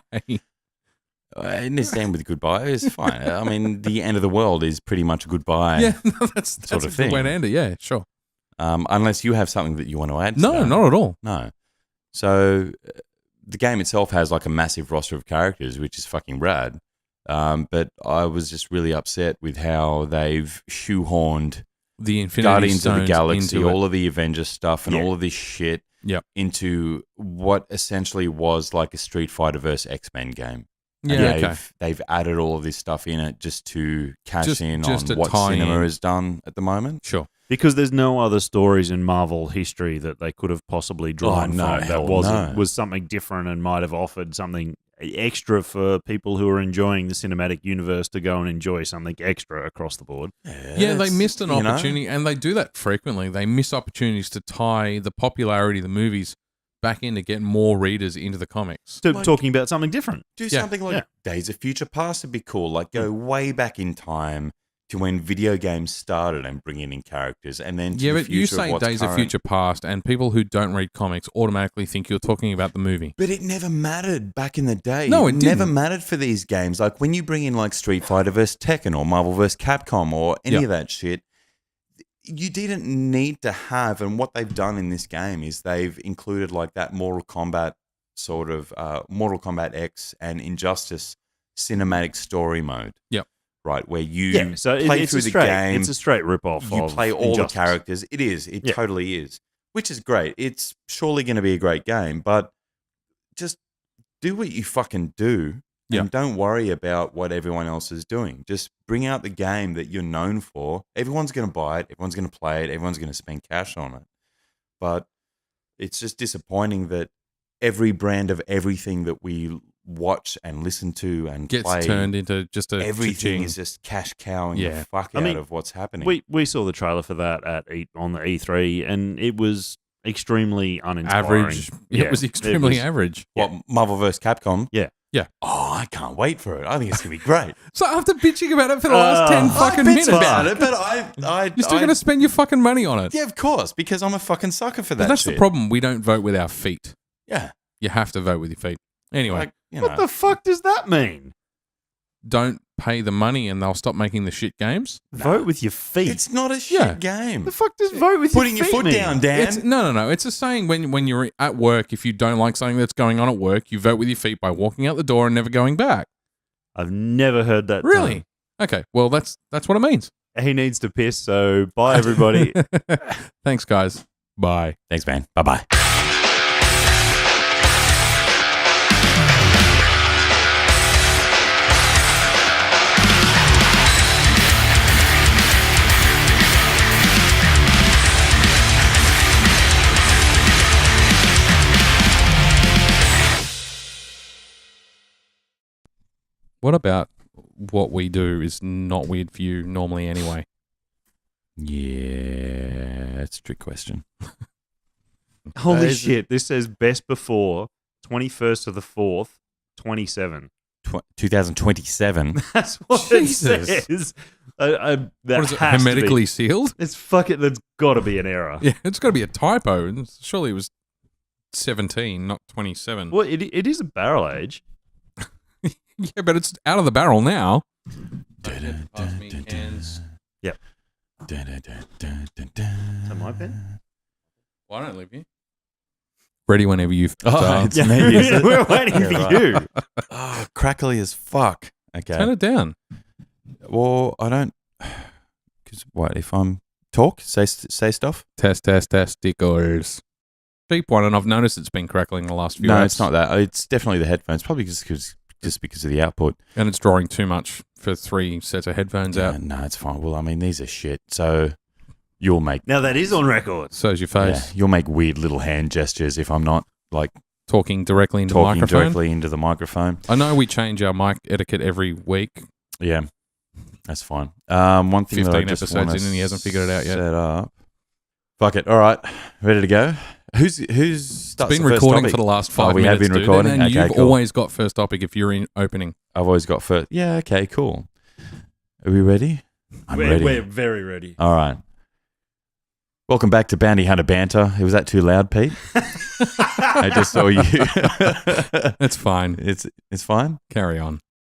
It needs to end with goodbye. It's fine. I mean, the end of the world is pretty much a goodbye. Yeah, no, that's sort of a good way thing. to end it. Yeah, sure. Unless you have something that you want to add. To No, that. not at all. No. So the game itself has like a massive roster of characters, which is fucking rad. But I was just really upset with how they've shoehorned The Infinity Guardians of the Stones Galaxy, into it. all of the Avengers stuff, and Yeah. all of this shit Yep. into what essentially was like a Street Fighter versus X-Men game. And Yeah, okay. they've added all of this stuff in it just to cash Just in to on what tie cinema in. has done at the moment. Sure. Because there's no other stories in Marvel history that they could have possibly drawn Oh, no, from that hell no. was something different and might have offered something extra for people who are enjoying the cinematic universe to go and enjoy something extra across the board. Yeah, they it's, missed an you know, opportunity, and they do that frequently. They miss opportunities to tie the popularity of the movies back in to get more readers into the comics. So Like- talking about something different. Do Yeah, something like yeah. Days of Future Past would be cool. Like go way back in time to when video games started and bring in characters, and then to Yeah, the but you future of say what's Days of current. Future Past, and people who don't read comics automatically think you're talking about the movie. But it never mattered back in the day. No, it never didn't. mattered for these games. Like when you bring in like Street Fighter vs. Tekken or Marvel vs. Capcom or any Yeah. of that shit, you didn't need to have. And what they've done in this game is they've included like that Mortal Kombat sort of Mortal Kombat X and Injustice cinematic story mode. Yep. Right, where you So play it's through a the straight, game. It's a straight rip-off You of play all Injustice. the characters. It is. It Yeah. totally is. Which is great. It's surely going to be a great game, but just do what you fucking do Yeah. and don't worry about what everyone else is doing. Just bring out the game that you're known for. Everyone's going to buy it. Everyone's going to play it. Everyone's going to spend cash on it. But it's just disappointing that every brand of everything that we watch and listen to and Gets play, turned into just a everything cha-ching. is just cash cowing Yeah. the fuck I out mean, of what's happening. We saw the trailer for that on the E3, and it was extremely uninspiring. average. It was extremely average. What, Marvel vs. Capcom? Yeah. Yeah. Oh, I can't wait for it. I think it's going to be great. So after bitching about it for the last 10 fucking I've minutes, bitched about it, but I you're still going to spend your fucking money on it. Yeah, of course, because I'm a fucking sucker for that But that's shit. the problem. We don't vote with our feet. Yeah. You have to vote with your feet. Anyway, Like, you What know. the fuck does that mean? don't pay the money and they'll stop making the shit games. Vote with your feet. It's not a shit Yeah. game. The fuck does vote with Putting your your feet foot mean? down, Dan. It's, no. It's a saying when you're at work, if you don't like something that's going on at work, you vote with your feet by walking out the door and never going back. I've never heard that. Really? Okay. Well, that's what it means. He needs to piss, so bye, everybody. Thanks, guys. Bye. Thanks, man. Bye-bye. What about what we do is not weird for you normally anyway? Yeah, that's a trick question. Holy Is it- shit! This says best before 21st of the 4th, 27. 2027. That's what Jesus. it says. What is it, has to be. hermetically sealed? It's fucking. There's got to be an error. Yeah, it's got to be a typo. Surely it was 17, not 27. Well, it is a barrel age. Yeah, but it's out of the barrel now. Yep. Is that my pen? Why don't I leave you? Ready whenever you Oh, start. it's me, is it? We're waiting Yeah, for right. you. Oh, crackly as fuck. Okay. Turn it down. Well, I don't. Because what if I'm talk say stuff? Test, stickers. Cheap one, and I've noticed it's been crackling the last few No, apps. it's not that. It's definitely the headphones. Probably just because of the output. And it's drawing too much for 3 sets of headphones out. No, it's fine. Well, I mean, these are shit. So you'll make Now that is on record. So's your face. you'll make weird little hand gestures if I'm not like Talking directly into the talking microphone. directly into the microphone. I know we change our mic etiquette every week. Yeah, that's fine. One thing that I 15 just episodes wanna in and he hasn't figured it out yet. Set up. Fuck it. All right, ready to go. Who's It's been recording for the last 5 we minutes. have been dude, recording? And Okay, you've cool. always got first topic if you're in opening. I've always got first. Yeah. Okay. Cool. Are we ready? I'm ready. We're very ready. All right. Welcome back to Hunter Banter. Was that too loud, Pete? I just saw you. It's fine. It's fine. Carry on.